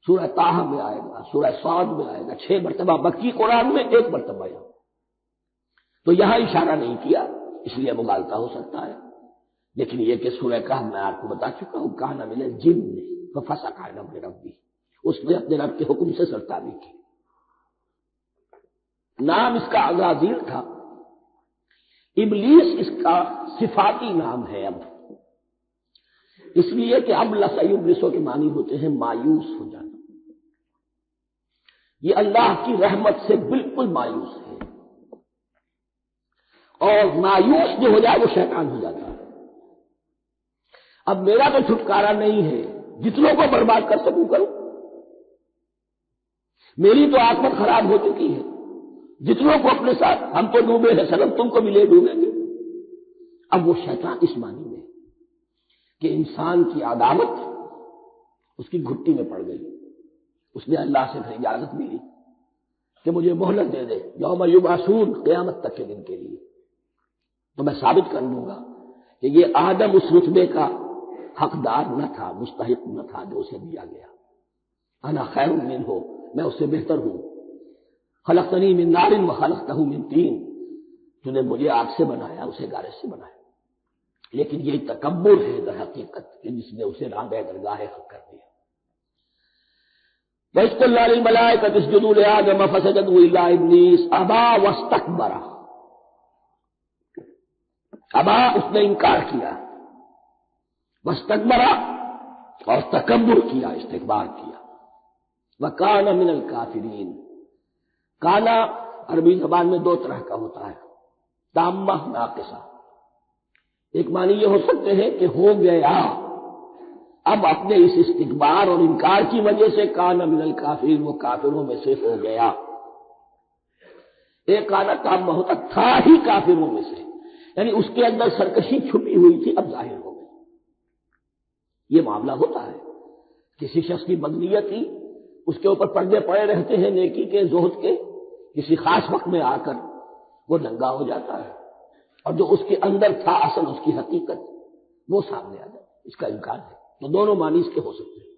سورہ طٰہٰ میں آئے گا، سورہ صاد میں آئے گا، 6 مرتبہ مکی قرآن میں، 1 مرتبہ یہاں۔ تو یہاں اشارہ نہیں کیا، اس لیے مغالطہ ہو سکتا ہے، لیکن یہ کہ سورہ کہف میں آپ کو بتا چکا ہوں، کان من الجن ففسق عن امر ربہ، اس نے اپنے رب کے حکم سے سرتابی کی۔ نام اس کا عزازیل تھا، ابلیس اس کا صفاتی نام ہے اب، اس لیے کہ اب لسیبلسوں کے معنی ہوتے ہیں مایوس ہو جانا۔ یہ اللہ کی رحمت سے بالکل مایوس ہے، اور مایوس جو ہو جائے وہ شیطان ہو جاتا ہے۔ اب میرا تو چھٹکارا نہیں ہے، جتنوں کو برباد کر سکوں کروں، میری تو عاقبت خراب ہو چکی ہے، جتنوں کو اپنے ساتھ، ہم تو ڈوبے ہیں سنم، تم کو بھی لے ڈوبیں گے۔ اب وہ شیطان اس معنی میں کہ انسان کی عداوت اس کی گھٹی میں پڑ گئی، اس نے اللہ سے پھر اجازت ملی کہ مجھے مہلت دے دے، یوم یبعثون، قیامت تک کے دن کے لیے، تو میں ثابت کر دوں گا کہ یہ آدم اس رتبے کا حقدار نہ تھا، مستحق نہ تھا جو اسے دیا گیا۔ انا خیر منہ، میں اس سے بہتر ہوں۔ خلقتنی من نار وخلقتہ من طین، تو نے مجھے آگ سے بنایا، اسے گارے سے بنایا۔ لیکن یہ تکبر ہے در حقیقت کہ جس نے اسے رانگے درگاہ حق کر دیا۔ وَإِذْ قُلْنَا لِلْمَلَائِكَةِ اسْجُدُوا لِآدَمَ فَسَجَدُوا إِلَّا إِبْلِيسَ أَبَىٰ وَاسْتَكْبَرَ، ابا اس نے انکار کیا، واستکبر اور تکبر کیا، استکبار کیا، وَكَانَ مِنَ الْكَافِرِينَ۔ کانا عربی زبان میں 2 طرح کا ہوتا ہے، تامہ، ناقصہ۔ ایک معنی یہ ہو سکتے ہیں کہ ہو گیا، اب اپنے اس استکبار اور انکار کی وجہ سے کان من الکافرین، وہ کافروں میں سے ہو گیا۔ ایک کانا تامہ ہوتا تھا ہی کافروں میں سے، یعنی اس کے اندر سرکشی چھپی ہوئی تھی، اب ظاہر ہو گئی۔ یہ معاملہ ہوتا ہے، کسی شخص کی بدنیت ہی اس کے اوپر پردے پڑے رہتے ہیں نیکی کے، زہد کے، کسی خاص وقت میں آ کر وہ ننگا ہو جاتا ہے، اور جو اس کے اندر تھا اصل، اس کی حقیقت، وہ سامنے آ جاتا ہے۔ اس کا امکان ہے، تو دونوں معنی اس کے ہو سکتے ہیں۔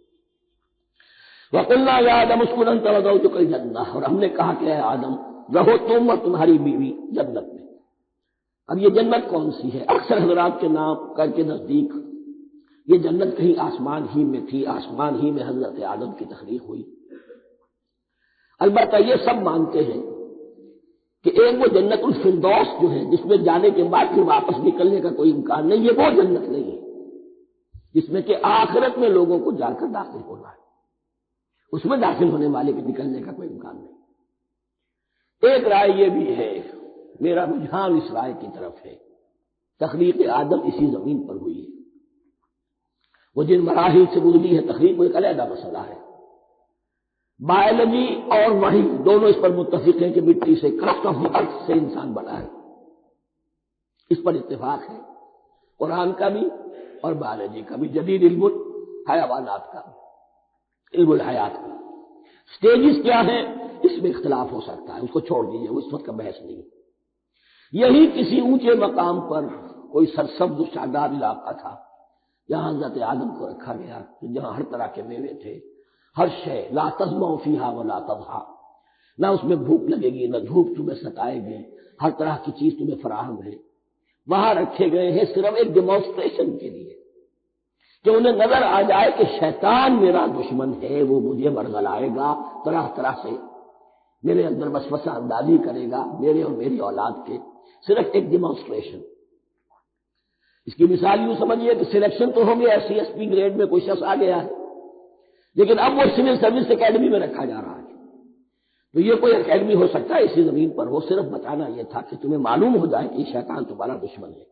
وَقُلْنَا يَا آدَمُ اسْكُنْ أَنْتَ وَزَوْجُكَ الْجَنَّةَ، اور ہم نے کہا کہ اے آدم رہو تم اور تمہاری بیوی جنت میں۔ اب یہ جنت کون سی ہے؟ اکثر حضرات کے نام کے نزدیک یہ جنت کہیں آسمان ہی میں تھی، آسمان ہی میں حضرت آدم کی تخلیق ہوئی۔ البتہ یہ سب مانتے ہیں کہ ایک وہ جنت الفردوس جو ہے، جس میں جانے کے بعد پھر واپس نکلنے کا کوئی امکان نہیں، یہ وہ جنت نہیں ہے جس میں کہ آخرت میں لوگوں کو جا کر داخل ہونا ہے، اس میں داخل ہونے والے کے نکلنے کا کوئی امکان نہیں۔ ایک رائے یہ بھی ہے، میرا رجحان اس رائے کی طرف ہے، تخلیق آدم اسی زمین پر ہوئی ہے۔ وہ جن مراحل سے گزری ہے تخلیق وہ ایک علیحدہ مسئلہ ہے۔ بایولوجی اور وحی دونوں اس پر متفق ہیں کہ مٹی سے کرسٹ آف دی ارتھ سے انسان بنا ہے، اس پر اتفاق ہے قرآن کا بھی اور بایولوجی کا بھی، جدید علم الحیوانات کا، علم الحیات کا۔ سٹیجز کیا ہیں اس میں اختلاف ہو سکتا ہے، اس کو چھوڑ دیجیے، وہ اس وقت کا بحث نہیں۔ یہی کسی اونچے مقام پر کوئی سرسبز و شاداب علاقہ تھا جہاں حضرت آدم کو رکھا گیا، جہاں ہر طرح کے میوے تھے، ہر شے لا تظمأ فیہا ولا تضحیٰ، نہ اس میں بھوک لگے گی نہ دھوپ تمہیں ستائے گی، ہر طرح کی چیز تمہیں فراہم ہے۔ وہاں رکھے گئے ہیں صرف ایک ڈیمانسٹریشن کے لیے کہ انہیں نظر آ جائے کہ شیطان میرا دشمن ہے، وہ مجھے ورگلائے گا، طرح طرح سے میرے اندر وسوسہ اندازی کرے گا، میرے اور میری اولاد کے، صرف ایک ڈیمانسٹریشن۔ اس کی مثال یوں سمجھیے کہ سلیکشن تو ہو گیا، ایس پی گریڈ میں کوئی شخص آ گیا ہے، لیکن اب وہ سول سروس اکیڈمی میں رکھا جا رہا ہے۔ تو یہ کوئی اکیڈمی ہو سکتا ہے اسی زمین پر، وہ صرف بتانا یہ تھا کہ تمہیں معلوم ہو جائے کہ شیطان تمہارا دشمن ہے۔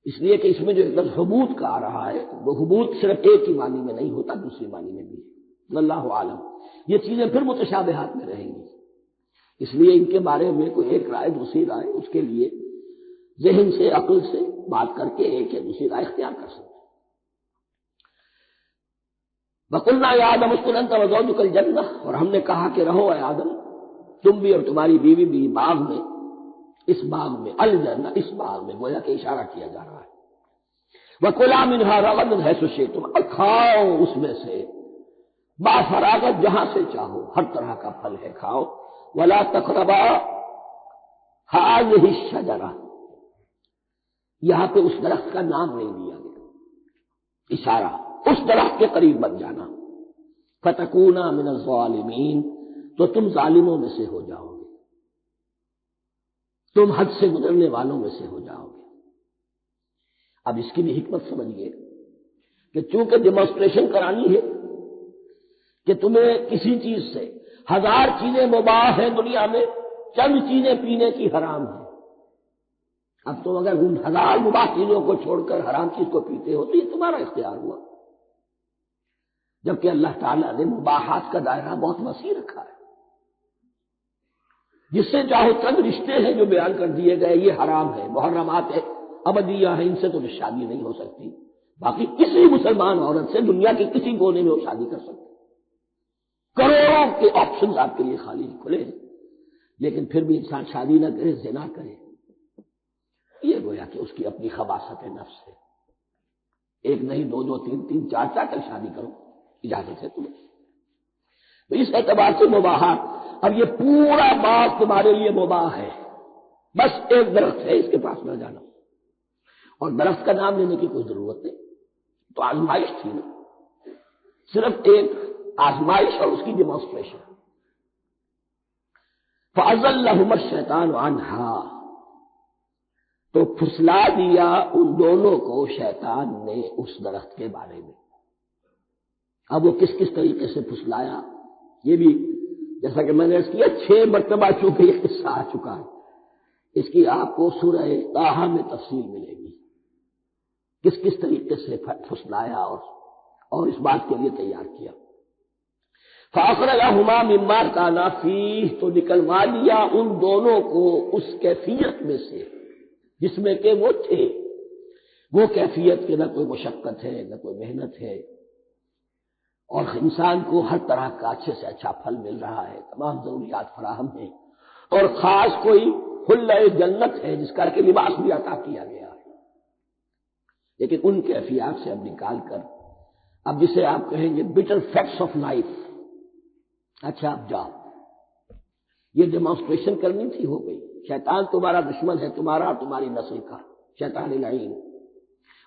اس لیے کہ اس میں جو ایک لفظ حبوط کا آ رہا ہے، وہ حبوط صرف ایک ہی معنی میں نہیں ہوتا، دوسری معنی میں بھی ہے۔ اللہ عالم، یہ چیزیں پھر متشابہات میں رہیں گی، اس لیے ان کے بارے میں کوئی ایک رائے دوسری رائے، اس کے لیے ذہن سے عقل سے بات کر کے ایک یا دوسری رائے اختیار کر سکتے۔ وَقُلْنَا يَا آدَمُ اسْكُنْ أَنْتَ وَزَوْجُكَ الْجَنَّةَ، اور ہم نے کہا کہ رہو اے آدم تم بھی اور تمہاری بیوی بھی باغ میں، اس باغ میں، الجنہ اس باغ میں، گویا کہ اشارہ کیا جا رہا ہے۔ وَكُلَا مِنْهَا رَغَدًا حَيْثُ شِئْتُمْ، اور کھاؤ اس میں سے بافراغت جہاں سے چاہو، ہر طرح کا پھل ہے کھاؤ۔ وَلَا تَقْرَبَا هَٰذِهِ الشَّجَرَةَ، یہاں پہ اس درخت کا نام نہیں لیا گیا، اشارہ اس درخت کے قریب مت جانا۔ فَتَكُونَا مِنَ الظَّالِمِينَ، تو تم ظالموں میں سے ہو جاؤ گے، تم حد سے گزرنے والوں میں سے ہو جاؤ گے۔ اب اس کی بھی حکمت سمجھیے کہ چونکہ ڈیمانسٹریشن کرانی ہے کہ تمہیں کسی چیز سے، ہزار چیزیں مباح ہیں دنیا میں، چند چیزیں پینے کی حرام ہیں۔ اب تم اگر ان ہزار مباح چیزوں کو چھوڑ کر حرام چیز کو پیتے ہو تو یہ تمہارا اختیار ہوا، جبکہ اللہ تعالیٰ نے مباحات کا دائرہ بہت وسیع رکھا ہے۔ جس سے چاہو چند رشتے ہیں جو بیان کر دیے گئے یہ حرام ہے، محرمات ہے، ابدیہ ہے، ان سے تو شادی نہیں ہو سکتی، باقی کسی مسلمان عورت سے دنیا کے کسی کونے میں وہ شادی کر سکتے، کروڑوں کے آپشنز آپ کے لیے خالی کھلے ہیں، لیکن پھر بھی انسان شادی نہ کرے، زنا کرے، یہ گویا کہ اس کی اپنی خباثت نفس ہے۔ ایک نہیں، دو دو، تین تین، چار چار تک شادی کرو، اجازت ہے تمہیں۔ تو اس اعتبار سے مباحات، اب یہ پورا باغ تمہارے لیے مباح ہے، بس ایک درخت ہے اس کے پاس نہ جانا، اور درخت کا نام لینے کی کوئی ضرورت نہیں، تو آزمائش تھی نا، صرف ایک آزمائش اور اس کی ڈیمانسٹریشن۔ فَأَزَلَّهُمَا الشَّيْطَانُ عَنْهَا، تو پھسلا دیا ان دونوں کو شیطان نے اس درخت کے بارے میں۔ اب وہ کس کس طریقے سے پھسلایا، یہ بھی جیسا کہ میں نے عرض کیا 6 مرتبہ چونکہ یہ قصہ آ چکا ہے، اس کی آپ کو سورہ طٰہٰ میں تفصیل ملے گی، کس کس طریقے سے پھسلایا اور اس بات کے لیے تیار کیا۔ فَأَخْرَجَهُمَا مِمَّا كَانَا فِيهِ، تو نکلوا لیا ان دونوں کو اس کیفیت میں سے جس میں کہ وہ تھے، وہ کیفیت کہ نہ کوئی مشقت ہے نہ کوئی محنت ہے، اور انسان کو ہر طرح کا اچھے سے اچھا پھل مل رہا ہے، تمام ضروریات فراہم ہیں، اور خاص کوئی حلۂ جنت ہے جس کا کہ لباس بھی عطا کیا گیا ہے۔ لیکن ان کیفیات سے اب نکال کر، اب جسے آپ کہیں گے بٹر فیکٹس آف لائف، اچھا اب جاؤ، یہ ڈیمانسٹریشن کرنی تھی، ہو گئی۔ شیطان تمہارا دشمن ہے، تمہارا اور تمہاری نسل کا، شیطان لعین،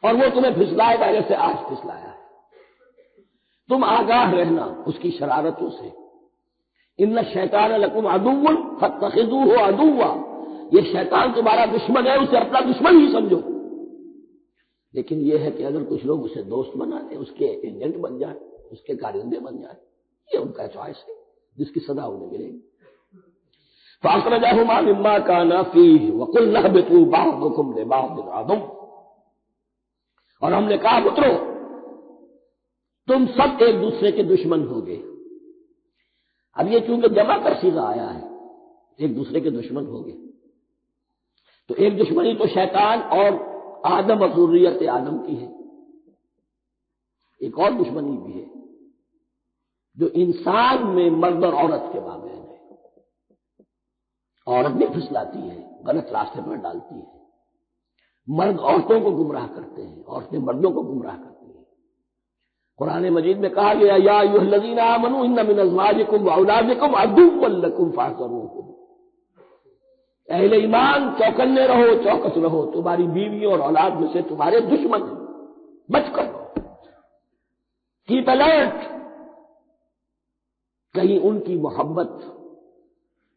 اور وہ تمہیں پھسلائے گا جیسے آج پھسلایا ہے۔ تم آگاہ رہنا اس کی شرارتوں سے۔ ان الشیطان لکم عدو فاتخذوہ عدوا، یہ شیطان تمہارا دشمن ہے، اسے اپنا دشمن ہی سمجھو۔ لیکن یہ ہے کہ اگر کچھ لوگ اسے دوست بنا لیں، اس کے ایجنٹ بن جائیں، اس کے کارندے بن جائیں، یہ ان کا چوائس ہے جس کی سزا انہیں ملے گی۔ فَأَخْرَجَهُمَا مِمَّا كَانَا فِيهِ وَقُلْنَا اهْبِطُوا بَعْضُكُمْ لِبَعْضٍ عَدُوٌّ، اور ہم نے کہا اترو، تم سب ایک دوسرے کے دشمن ہوگے. اب یہ چونکہ جمع کا صیغہ آیا ہے، ایک دوسرے کے دشمن ہوگے، تو ایک دشمنی تو شیطان اور آدم اور ذریت آدم کی ہے، ایک اور دشمنی بھی ہے جو انسان میں مرد اور عورت کے مابین ہے. عورت بھی پھسلاتی ہے، غلط راستے پر ڈالتی ہے، مرد عورتوں کو گمراہ کرتے ہیں، عورتیں مردوں کو گمراہ کرتی ہیں. قرآن مجید میں کہا گیا یا ایھا الذین آمنوا ان من ازواجکم واولادکم عدوا لکم فاحذروہم. اہل ایمان چوکنے رہو، چوکس رہو، تمہاری بیویوں اور اولاد میں سے تمہارے دشمن ہیں، بچ کر رہو، کیپ الرٹ. کہیں ان کی محبت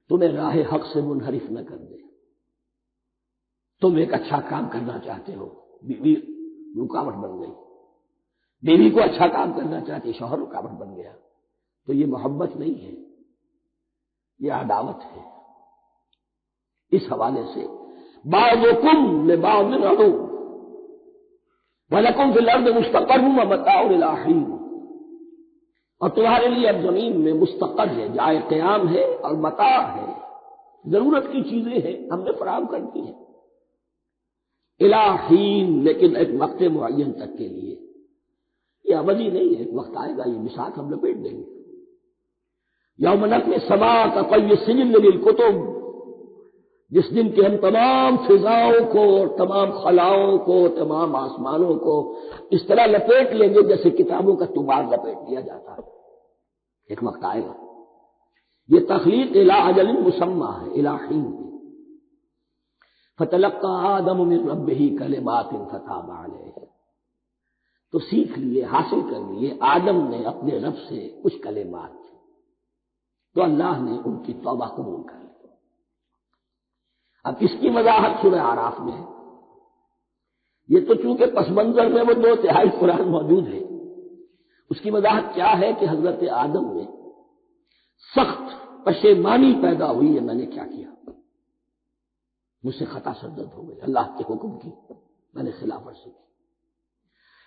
تمہیں راہ حق سے منحرف نہ کر دے. تم ایک اچھا کام کرنا چاہتے ہو، بیوی رکاوٹ بن گئی، بیوی کو اچھا کام کرنا چاہتی، شوہر رکاوٹ بن گیا، تو یہ محبت نہیں ہے، یہ عداوت ہے. اس حوالے سے بعضکم لبعض عدو ولکم فی الارض مستقر ومتاع الی حین. اور تمہارے لیے اب زمین میں مستقر ہے، جائے قیام ہے اور متاع ہے، ضرورت کی چیزیں ہیں ہم نے فراہم کر دی ہیں. الی حین، لیکن ایک وقت معین تک کے لیے، یہ ابدی نہیں ہے، ایک وقت آئے گا یہ بساط ہم لپیٹ دیں گے. یوم نطوی السماء کطی السجل للکتب، جس دن کہ ہم تمام فضاؤں کو اور تمام خلاؤں کو، تمام آسمانوں کو اس طرح لپیٹ لیں گے جیسے کتابوں کا تبار لپیٹ لیا جاتا ہے. ایک وقت آئے گا. یہ تخلیق الی اجل مسمى ہے، الی حین. فتلقى آدم من ربہ کلمات فتاب علیہ. تو سیکھ لیے، حاصل کر لیے آدم نے اپنے رب سے کچھ کلمات، تو اللہ نے ان کی توبہ قبول کر لی. اب اس کی وضاحت سورہ اعراف میں ہے. یہ تو چونکہ پس منظر میں وہ 2/3 قرآن موجود ہے، اس کی وضاحت کیا ہے کہ حضرت آدم میں سخت پشیمانی پیدا ہوئی ہے، میں نے کیا کیا، مجھ سے خطا سرزد ہو گئی، اللہ کے حکم کی میں نے خلاف ورزی کی.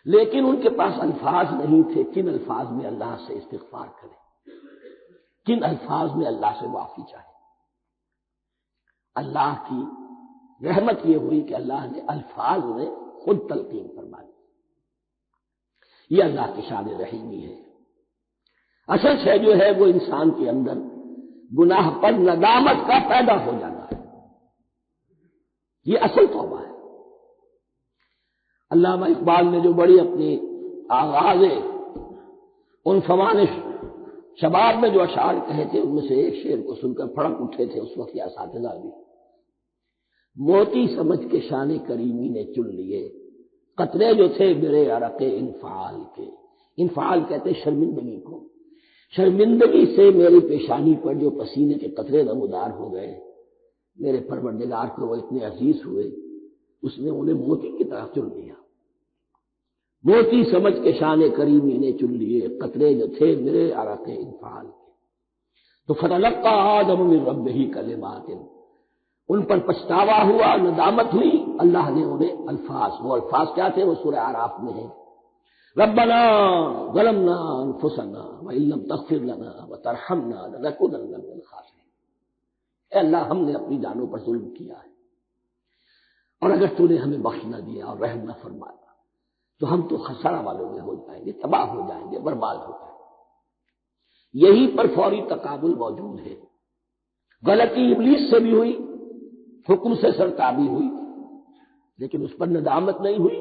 لیکن ان کے پاس الفاظ نہیں تھے کن الفاظ میں اللہ سے استغفار کریں، کن الفاظ میں اللہ سے معافی چاہے. اللہ کی رحمت یہ ہوئی کہ اللہ نے الفاظ میں خود تلقین فرما دی. یہ اللہ کی شان رحیمی ہے. اصل شے جو ہے وہ انسان کے اندر گناہ پر ندامت کا پیدا ہو جانا ہے، یہ اصل توبہ ہے. علامہ اقبال نے جو بڑی اپنی آغاز عنفوان شباب میں جو اشعار کہے تھے، ان میں سے ایک شعر کو سن کر پھڑک اٹھے تھے اس وقت یہ اساتذہ بھی. موتی سمجھ کے شان کریمی نے چن لیے، قطرے جو تھے میرے عرق انفعال کے. انفعال کہتے شرمندگی کو. شرمندگی سے میری پیشانی پر جو پسینے کے قطرے نمودار ہو گئے، میرے پروردگار کو وہ اتنے عزیز ہوئے، اس نے انہیں موتی کی طرح چن لیا. موتی سمجھ کے شان کریمی نے چن لیے، قطرے جو تھے میرے عرق انفعال کے. تو فتلقى آدم من ربہ کلمات، ان پر پچھتاوا ہوا، ندامت ہوئی، اللہ نے انہیں الفاظ، وہ الفاظ کیا تھے وہ سورہ اعراف میں ہے. ربنا ظلمنا انفسنا وان لم تغفر لنا وترحمنا لنكونن من الخاسرین. اے اللہ، ہم نے اپنی جانوں پر ظلم کیا ہے، اور اگر تو نے ہمیں بخش نہ دیا اور رحم نہ فرمایا تو ہم تو خسارہ والوں میں ہو جائیں گے، تباہ ہو جائیں گے، برباد ہو جائیں گے. یہی پر فوری تقابل موجود ہے. غلطی ابلیس سے بھی ہوئی، حکم سے سرتابی ہوئی، لیکن اس پر ندامت نہیں ہوئی،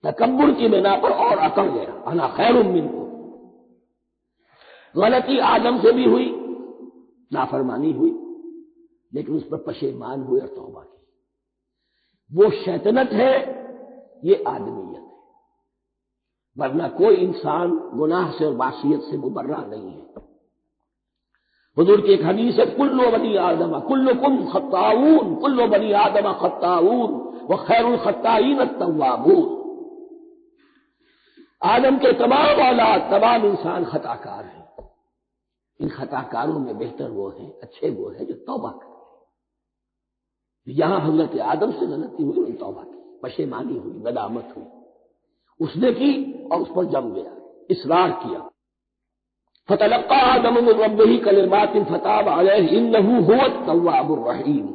تکبر کی بنا پر اور اکڑ گیا، انا خیر منکم. غلطی آدم سے بھی ہوئی، نافرمانی ہوئی، لیکن اس پر پشیمان ہوئے اور توبہ کی. وہ شیطنت ہے، یہ آدمیت ہے، ورنہ کوئی انسان گناہ سے اور معصیت سے مبرہ نہیں ہے. حضور کی ایک حدیث ہے، کل بنی آدم کلکم خطاؤون، کل بنی آدم خطاؤون وخیر الخطائین التوابون. آدم کے تمام اولاد، تمام انسان خطا کار ہیں، ان خطا کاروں میں بہتر وہ ہیں، اچھے وہ ہیں جو توبہ کریں. یہاں حضرت آدم سے غلطی ہوئی، توبہ کی، پشیمانی ہوئی، ندامت ہوئی، اس نے کی اور اس پر جم گیا. اصرار کیا. فتلقى آدم من ربه كلمات فتاب عليه انه هو التواب الرحیم.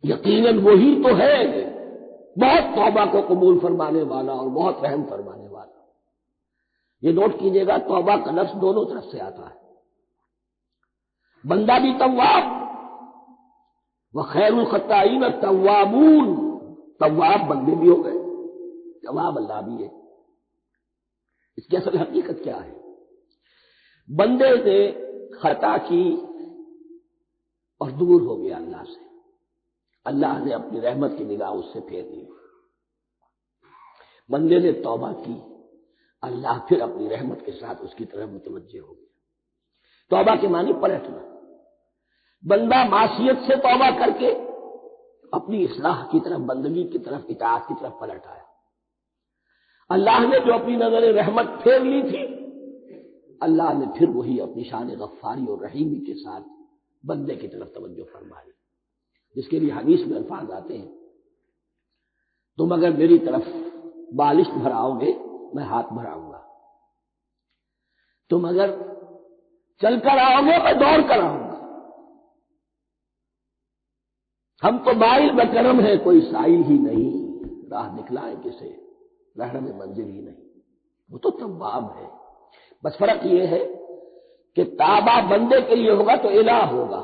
یقیناً وہی تو ہے بہت توبہ کو قبول فرمانے والا اور بہت رحم فرمانے والا. یہ نوٹ کیجئے گا توبہ کا لفظ دونوں طرف سے آتا ہے. بندہ بھی تواب وخیر الخطائین التوابون. تواب بندے بھی ہو گئے، تواب اللہ بھی ہے. اس کی اصل حقیقت کیا ہے؟ بندے نے خطا کی اور دور ہو گیا اللہ سے. اللہ نے اپنی رحمت کی نگاہ اس سے پھیر دی. بندے نے توبہ کی، اللہ پھر اپنی رحمت کے ساتھ اس کی طرف متوجہ ہو گیا. توبہ کے معنی پلٹنا. بندہ معصیت سے توبہ کر کے اپنی اصلاح کی طرف، بندگی کی طرف، اطاعت کی طرف پلٹ آیا. اللہ نے جو اپنی نظر رحمت پھیر لی تھی، اللہ نے پھر وہی اپنی شان غفاری اور رحیمی کے ساتھ بندے کی طرف توجہ فرمائی، جس کے لیے حدیث میں الفاظ آتے ہیں تم اگر میری طرف بالشت بھراؤ گے میں ہاتھ بھراؤں گا، تم اگر چل کر آؤ گے میں دوڑ کر آؤں گا. ہم تو مائل بکرم ہے کوئی سائل ہی نہیں، راہ دکھلائے کسے رہنے میں منزل ہی نہیں. وہ تو تواب ہے. بس فرق یہ ہے کہ تابہ بندے کے لیے ہوگا تو الہ ہوگا،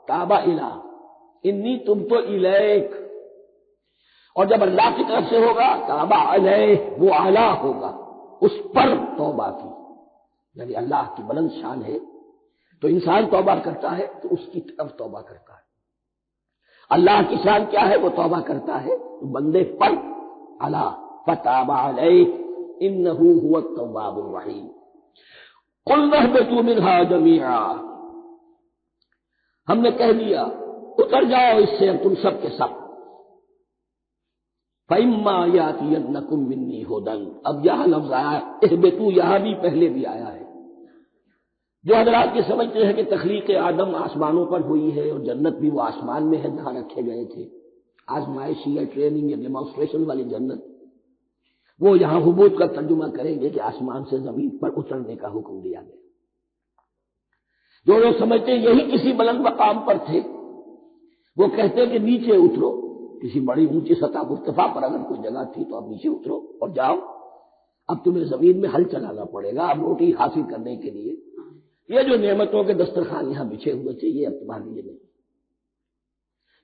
تابہ الہ انی تم تو الیک. اور جب اللہ کی طرف سے ہوگا تابہ علیہ، وہ اعلیٰ ہوگا، اس پر توبہ کی. یعنی اللہ کی بلند شان ہے تو انسان توبہ کرتا ہے تو اس کی طرف توبہ کرتا ہے. اللہ کی شان کیا ہے؟ وہ توبہ کرتا ہے تو بندے پر اعلیٰ. فتاب علیہ انہ هو التواب الرحیم. قلنا اهبطوا منها جميعا. ہم نے کہہ دیا اتر جاؤ اس سے تم سب کے سب. فَإِمَّا يَأْتِيَنَّكُم مِّنِّي هُدًى. اب یہاں لفظ آیا اہبطوا، یہاں بھی پہلے بھی آیا ہے. جو حضرات یہ سمجھتے ہیں کہ تخلیق آدم آسمانوں پر ہوئی ہے اور جنت بھی وہ آسمان میں ہے جہاں رکھے گئے تھے، آزمائشی یا ٹریننگ یا ڈیمانسٹریشن والی جنت، وہ یہاں حبوط کا ترجمہ کریں گے کہ آسمان سے زمین پر اترنے کا حکم دیا گیا. جو لوگ سمجھتے ہیں یہی کسی بلند مقام پر تھے، وہ کہتے ہیں کہ نیچے اترو، کسی بڑی اونچی سطح مرتفع پر اگر کوئی جگہ تھی تو اب نیچے اترو اور جاؤ، اب تمہیں زمین میں ہل چلانا پڑے گا اب روٹی حاصل کرنے کے لیے. یہ جو نعمتوں کے دسترخوان یہاں بچھے ہوئے تھے یہ اب تمہارے لیے نہیں.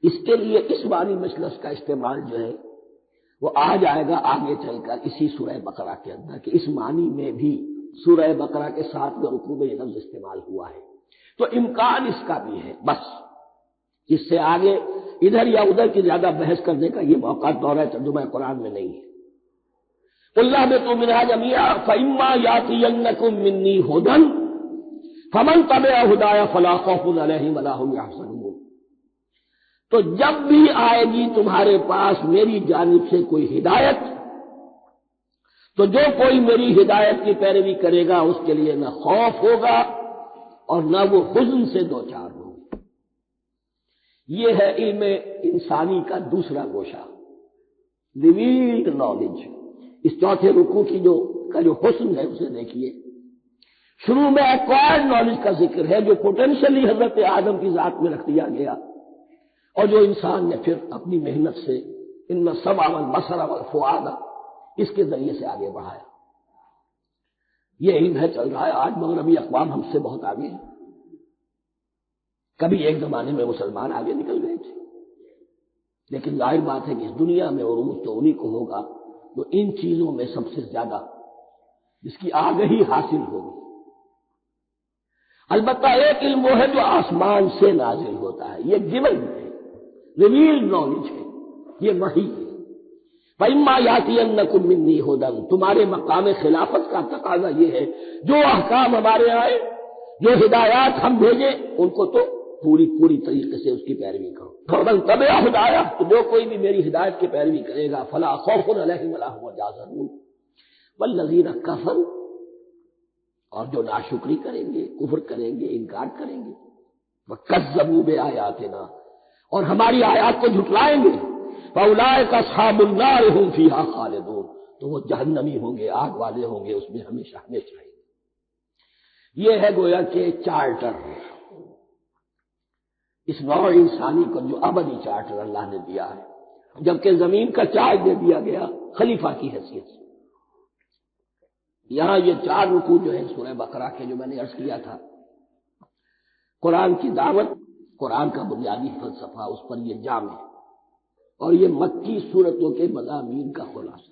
اس کے لیے اس معنی مجلس کا استعمال جو ہے وہ آ جائے گا آگے چل کر اسی سورہ بقرہ کے اندر، کہ اس معنی میں بھی سورہ بقرہ کے 7ویں رکوع میں یہ لفظ استعمال ہوا ہے. تو امکان اس کا بھی ہے. بس اس سے آگے ادھر یا ادھر کی زیادہ بحث کرنے کا یہ موقع دورہ ترجمہ قرآن میں نہیں ہے. اللہ میں تو منہا جميعا فإما يأتينكم مني هدى فمن تبع هدايا فلا خوف عليهم ولا هم يحزنون. تو جب بھی آئے گی تمہارے پاس میری جانب سے کوئی ہدایت تو جو کوئی میری ہدایت کی پیروی کرے گا اس کے لیے نہ خوف ہوگا اور نہ وہ حزن سے دوچار ہوگا. یہ ہے علم انسانی کا دوسرا گوشہ، ریویلڈ نالج. اس چوتھے رکوع کی جو حسن ہے اسے دیکھیے. شروع میں ایکوائرڈ نالج کا ذکر ہے جو پوٹینشلی حضرت آدم کی ذات میں رکھ دیا گیا اور جو انسان نے پھر اپنی محنت سے ان السمع والبصر والفؤاد اس کے ذریعے سے آگے بڑھایا. یہ علم ہے چل رہا ہے. آج مغربی اقوام ہم سے بہت آگے ہیں. کبھی ایک زمانے میں مسلمان آگے نکل گئے تھے، لیکن ظاہر بات ہے کہ اس دنیا میں عروج تو انہی کو ہوگا جو ان چیزوں میں سب سے زیادہ جس کی آگہی حاصل ہوگی. البتہ ایک علم وہ ہے جو آسمان سے نازل ہوتا ہے، یہ گیون ہے، ریویلڈ نالج ہے، یہ وحی ہے. فَإِمَّا يَأْتِيَنَّكُم مِّنِّي هُدًى. تمہارے مقام خلافت کا تقاضا یہ ہے جو احکام ہمارے آئے، جو ہدایات ہم بھیجیں ان کو تو پوری طریقے سے اس کی پیروی کرو. فَمَن تَبِعَ هُدَايَا. تو جو کوئی بھی میری ہدایت کی پیروی کرے گا فَلَا خَوْفٌ عَلَيْهِمْ وَلَا هُمْ يَحْزَنُونَ. وَالَّذِينَ كَفَرُوا. اور جو ناشکری کریں گے، کفر کریں گے، انکار کریں گے، وَكَذَّبُوا بِآيَاتِنَا. اور ہماری آیات کو جھٹلائیں گے، فَأُولَٰئِكَ أَصْحَابُ النَّارِ هُمْ فِيهَا خَالِدُونَ. تو وہ جہنمی ہوں گے، آگ والے ہوں گے، اس میں ہمیشہ ہمیشہ رہیں گے۔ یہ ہے گویا کہ چارٹر، اس نوع انسانی کو جو ابدی چارٹر اللہ نے دیا ہے، جبکہ زمین کا چارج دے دیا گیا خلیفہ کی حیثیت سے۔ یہاں یہ 4 رکوع جو ہے سورہ بقرہ کے، جو میں نے عرض کیا تھا، قرآن کی دعوت، قرآن کا بنیادی فلسفہ، اس پر یہ جامع ہے، اور یہ مکی سورتوں کے مضامین کا خلاصہ۔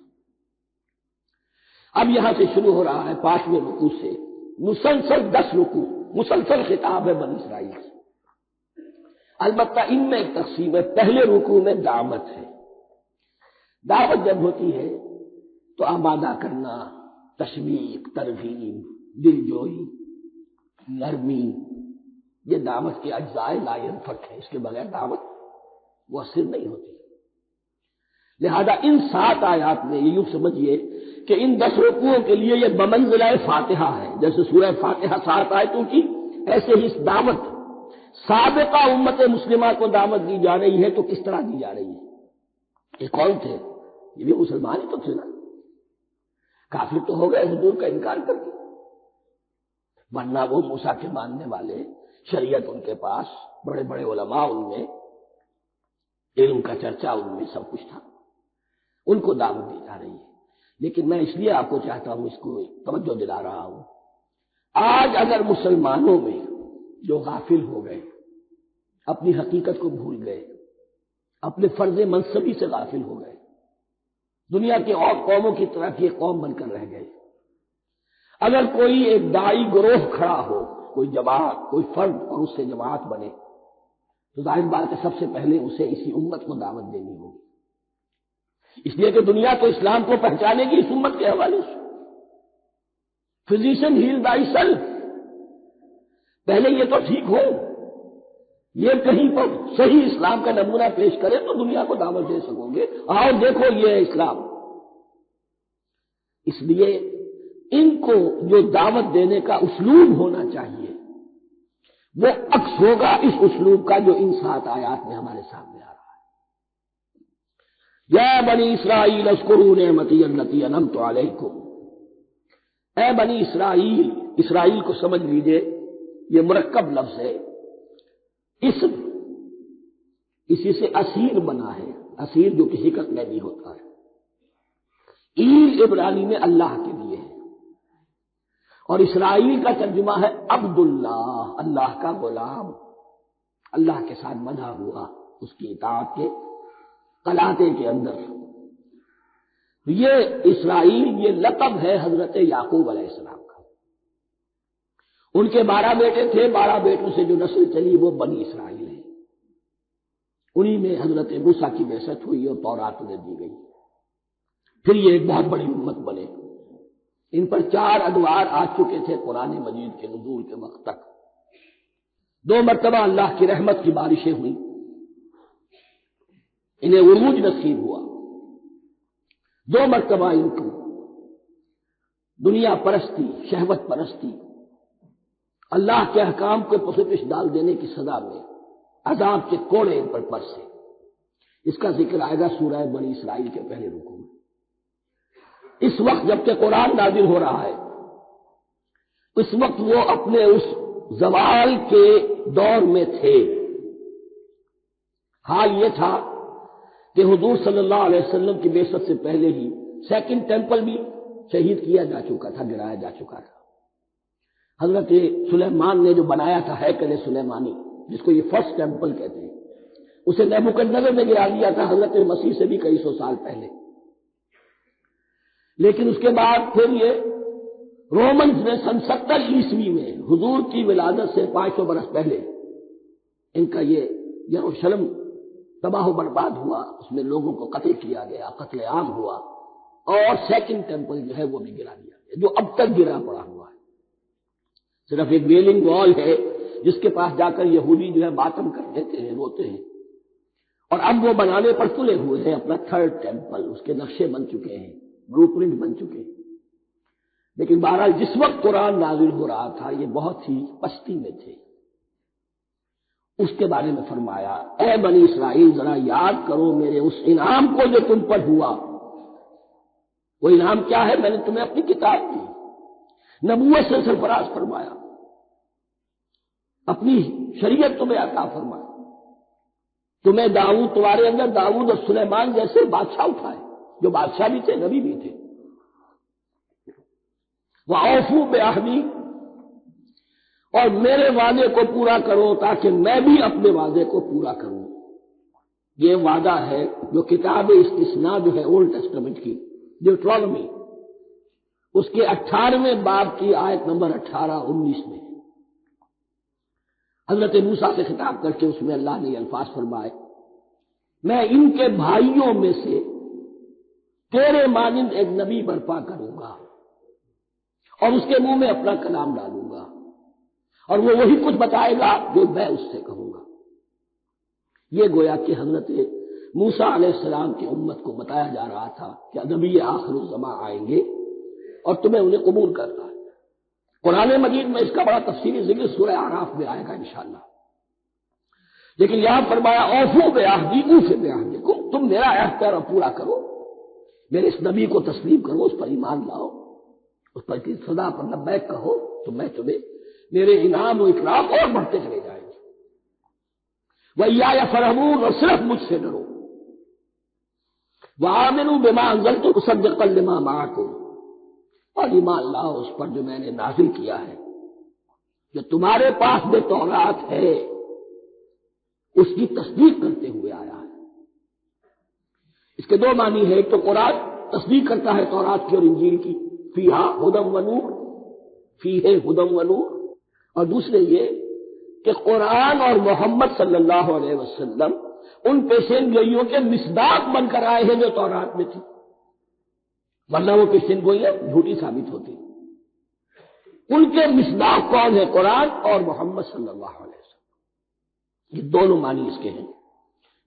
اب یہاں سے شروع ہو رہا ہے 5ویں رکوع سے مسلسل 10 رکوع، مسلسل خطاب ہے بنی اسرائیل سے۔ البتہ ان میں ایک تقسیم ہے، پہلے رکوع میں دعوت ہے۔ دعوت جب ہوتی ہے تو آمادہ کرنا، تشویق، ترغیب، دل جوئی، نرمی، یہ دعوت کے اجزاء لا ينفک ہے، اس کے بغیر دعوت مؤثر نہیں ہوتی۔ لہذا ان 7 آیات میں یہ یوں سمجھیے کہ ان 10 رکوعوں کے لیے یہ بمنزلہ فاتحہ ہے، جیسے سورہ فاتحہ 7 آیتوں کی، ایسے ہی اس دعوت سابقہ امت مسلمہ کو دعوت دی جا رہی ہے۔ تو کس طرح دی جا رہی ہے؟ یہ کون تھے؟ یہ بھی مسلمان ہی تو تھے نا، کافر تو ہو گئے حضور کا انکار کر کے، ورنہ وہ موسیٰ کے ماننے والے، شریعت ان کے پاس، بڑے بڑے علماء ان میں، علم کا چرچا ان میں، سب کچھ تھا، ان کو دعوت دی جا رہی ہے۔ لیکن میں اس لیے آپ کو چاہتا ہوں، اس کو توجہ دلا رہا ہوں، آج اگر مسلمانوں میں جو غافل ہو گئے، اپنی حقیقت کو بھول گئے، اپنے فرض منصبی سے غافل ہو گئے، دنیا کے اور قوموں کی طرح کی ایک قوم بن کر رہ گئے، اگر کوئی ایک داعی گروہ کھڑا ہو، کوئی جماعت، کوئی فرد، اور اس سے جماعت بنے، تو ظاہر بات ہے سب سے پہلے اسے اسی امت کو دعوت دینی ہوگی، اس لیے کہ دنیا تو اسلام کو پہچانے گی اس امت کے حوالے سے۔ فزیشین ہیل بائی سیلف، پہلے یہ تو ٹھیک ہو، یہ کہیں پر صحیح اسلام کا نمونہ پیش کرے تو دنیا کو دعوت دے سکو گے، آؤ دیکھو یہ ہے اسلام۔ اس لیے ان کو جو دعوت دینے کا اسلوب ہونا چاہیے وہ عکس ہوگا اس اسلوب کا جو ان 7 آیات میں ہمارے سامنے آ رہا ہے۔ یا بنی اسرائیل اذکروا نعمتی التی انعمت علیکم، اے بنی اسرائیل، اسرائیل کو سمجھ لیجئے یہ مرکب لفظ ہے، اسم، اسی سے اسیر بنا ہے، اسیر جو کسی کا قیدی ہوتا ہے۔ ایل عبرانی میں اللہ کے لیے ہے، اور اسرائیل کا ترجمہ ہے عبداللہ، اللہ کا غلام، اللہ کے ساتھ بندھا ہوا اس کی اطاعت کے قلاتے کے اندر۔ یہ اسرائیل یہ لقب ہے حضرت یعقوب علیہ السلام کا۔ ان کے 12 بیٹے تھے، 12 بیٹوں سے جو نسل چلی وہ بنی اسرائیل ہے، انہی میں حضرت موسیٰ کی بعثت ہوئی اور تورات انہیں دی گئی، پھر یہ ایک بہت بڑی امت بنے۔ ان پر 4 ادوار آ چکے تھے قرآن مجید کے نزول کے وقت تک۔ 2 مرتبہ اللہ کی رحمت کی بارشیں ہوئی، انہیں عروج نصیب ہوا، 2 مرتبہ ان کو دنیا پرستی، شہوت پرستی، اللہ کے احکام کو پسپش ڈال دینے کی سزا میں عذاب کے کوڑے ان پر برسے۔ اس کا ذکر آئے گا سورہ بنی اسرائیل کے پہلے رکوع میں۔ اس وقت جب کہ قرآن نازل ہو رہا ہے، اس وقت وہ اپنے اس زوال کے دور میں تھے۔ حال یہ تھا کہ حضور صلی اللہ علیہ وسلم کی بعثت سے پہلے ہی 2nd ٹیمپل بھی شہید کیا جا چکا تھا، گرایا جا چکا تھا۔ حضرت سلیمان نے جو بنایا تھا ہیکل سلیمانی، جس کو یہ 1st ٹیمپل کہتے ہیں، اسے نیبوکدنضر نے گرا دیا تھا حضرت مسیح سے بھی کئی سو سال پہلے۔ لیکن اس کے بعد پھر یہ رومنز نے سن 70 عیسوی میں حضور کی ولادت سے 500 برس پہلے ان کا یہ یروشلم تباہ و برباد ہوا، اس میں لوگوں کو قتل کیا گیا، قتل عام ہوا، اور 2nd ٹیمپل جو ہے وہ بھی گرا دیا گیا، جو اب تک گرا پڑا ہوا ہے۔ صرف ایک ویلنگ وال ہے جس کے پاس جا کر یہودی جو ہے ماتم کر دیتے ہیں، روتے ہیں، اور اب وہ بنانے پر تلے ہوئے ہیں اپنا 3rd ٹیمپل، اس کے نقشے بن چکے ہیں، بلو پرنٹ بن چکے ہیں۔ لیکن بہرحال جس وقت قرآن نازل ہو رہا تھا یہ بہت ہی پستی میں تھے۔ اس کے بارے میں فرمایا، اے بنی اسرائیل ذرا یاد کرو میرے اس انعام کو جو تم پر ہوا، وہ انعام کیا ہے؟ میں نے تمہیں اپنی کتاب دی، نبوت سے سرفراز فرمایا، اپنی شریعت تمہیں عطا فرمایا، تمہیں داؤد، تمہارے اندر داؤد اور سلیمان جیسے بادشاہ اٹھائے جو بادشاہ بھی تھے، نبی بھی تھے۔ وَأَوْفُوا بِعَهْدِي، اور میرے وعدے کو پورا کرو تاکہ میں بھی اپنے وعدے کو پورا کروں۔ یہ وعدہ ہے جو کتاب استثناء جو ہے اولڈ ٹیسٹمنٹ کی، ڈیوٹرانومی، اس کے 18ویں باب کی آیت نمبر 18-19 میں حضرت موسیٰ سے خطاب کر کے اس میں اللہ نے یہ الفاظ فرمائے، میں ان کے بھائیوں میں سے تیرے مانند ایک نبی برپا کروں گا اور اس کے منہ میں اپنا کلام ڈالوں گا، اور وہ وہی کچھ بتائے گا جو میں اس سے کہوں گا۔ یہ گویا کہ حضرت موسیٰ علیہ السلام کی امت کو بتایا جا رہا تھا کہ نبی آخر الزماں آئیں گے اور تمہیں انہیں قبول کرنا ہے۔ قرآن مجید میں اس کا بڑا تفصیلی ذکر سورہ اعراف میں آئے گا انشاءاللہ، لیکن یہاں فرمایا اوفوا بعہدی اوف بعہدکم، تم میرا عہد کرو، پورا کرو، میرے اس نبی کو تسلیم کرو، اس پر ایمان لاؤ، اس پر کی صدا پر لبیک کہو، تو میں تمہیں میرے انعام و اکرام اور بڑھتے چلے جائیں گے۔ وَإِيَّايَ فَارْهَبُونِ، اور صرف مجھ سے ڈرو۔ وَآمِنُوا بِمَا أَنزَلْتُ مُصَدِّقًا لِمَا مَعَكُمْ، اور ایمان لاؤ اس پر جو میں نے نازل کیا ہے، جو تمہارے پاس میں تورات ہے اس کی تصدیق کرتے ہوئے آیا ہے۔ اس کے دو معنی ہے، ایک تو قرآن تصدیق کرتا ہے تورات کی اور انجیل کی، فیہا ھدی ونور، فیہ ھدی ونور، اور دوسرے یہ کہ قرآن اور محمد صلی اللہ علیہ وسلم ان پیشین گوئیوں کے مصداق بن کر آئے ہیں جو تورات میں تھی، ورنہ وہ پیشین گوئیاں جھوٹی ثابت ہوتی۔ ان کے مصداق کون ہے؟ قرآن اور محمد صلی اللہ علیہ وسلم، یہ دونوں معنی اس کے ہیں۔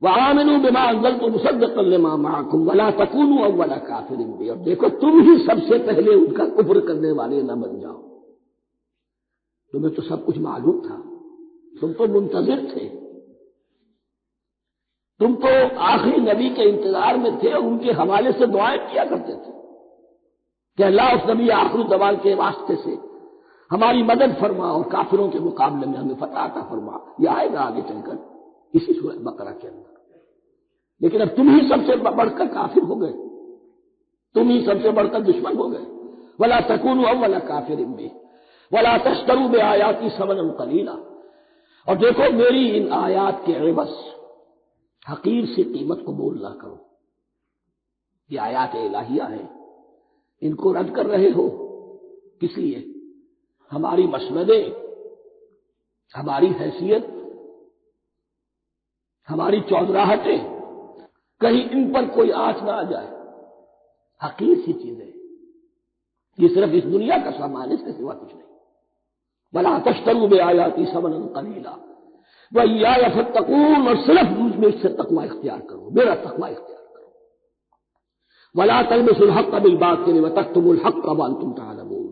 وَآمِنُوا بِمَا أَنزَلْتُ مُصَدِّقًا لِمَا مَعَكُمْ وَلَا تَكُونُوا أَوَّلَ كَافِرٍ بِهِ، اور دیکھو تم ہی سب سے پہلے ان کا کفر کرنے والے نہ بن جاؤ۔ تمہیں تو سب کچھ معلوم تھا، تم تو منتظر تھے، تم تو آخری نبی کے انتظار میں تھے اور ان کے حوالے سے دعائیں کیا کرتے تھے کہ اللہ اس نبی آخری زمان کے واسطے سے ہماری مدد فرما اور کافروں کے مقابلے میں ہمیں فتح عطا فرما۔ یہ آئے گا آگے چل کر اسی سورہ بقرہ کے اندر۔ لیکن اب تم ہی سب سے بڑھ کر کافر ہو گئے، تم ہی سب سے بڑھ کر دشمن ہو گئے۔ وَلَا تَكُونُوا أَوَّلَ كَافِرٍ بِهِ وَلَا تَشْتَرُوا بِآيَاتِي ثَمَنًا قَلِيلًا، اور دیکھو میری ان آیات کے عوض حقیر سی قیمت کو بول نہ کرو۔ یہ آیات الہیہ ہیں، ان کو رد کر رہے ہو کس لیے؟ ہماری مسندیں، ہماری حیثیت، ہماری چودراہٹیں، کہیں ان پر کوئی آنچ نہ آ جائے۔ حقیر سی چیزیں، یہ صرف اس دنیا کا سامان، اس کے سوا کچھ نہیں۔ وَلَا تَشْتَرُوا بِآيَاتِي ثَمَنًا قَلِيلًا وَإِيَّايَ فَاتَّقُونِ، اور صرف مجھ میں سے تقوی اختیار کرو، میرا تقوی اختیار کرو۔ وَلَا تَلْبِسُوا الْحَقَّ بِالْبَاطِلِ وَتَكْتُمُوا الْحَقَّ وَأَنْتُمْ تَعْلَمُونَ،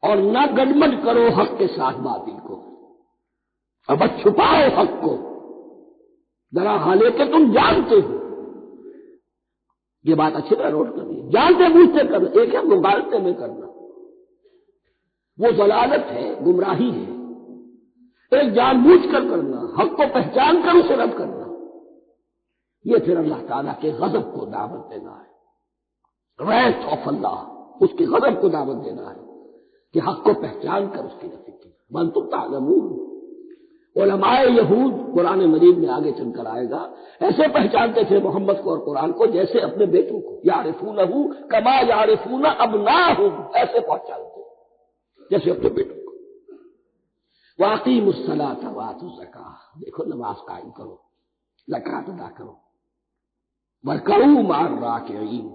اور نہ گڈمڈ کرو حق کے ساتھ باطل کو، اور بس چھپاؤ حق کو، ذرا حالے کہ تم جانتے ہو۔ یہ بات اچھی طرح نوٹ کرنی ہے، جانتے بوجھتے کرنا، ایک ہے مغالطے میں کرنا، وہ ضلالت ہے، گمراہی ہے۔ ایک جان بوجھ کر کرنا، حق کو پہچان کر اسے رد کرنا، یہ پھر اللہ تعالیٰ کے غضب کو دعوت دینا ہے، wrath of اللہ، اس کے غضب کو دعوت دینا ہے کہ حق کو پہچان کر اس کی نفی کی۔ وَأَنْتُمْ تَعْلَمُونَ، علماء یہود قرآن مجید میں آگے چل کر آئے گا، ایسے پہچانتے تھے محمد کو اور قرآن کو جیسے اپنے بیٹوں کو، یعرفونہ کما یعرفون ابناہم، ایسے پہچانتے جیسے اپنے بیٹوں کو۔ وَأَقِیمُوا الصَّلَاةَ وَآتُوا الزَّکَاةَ، دیکھو نماز قائم کرو، زکوٰۃ ادا کرو، وَارْکَعُوا مَعَ الرَّاکِعِینَ،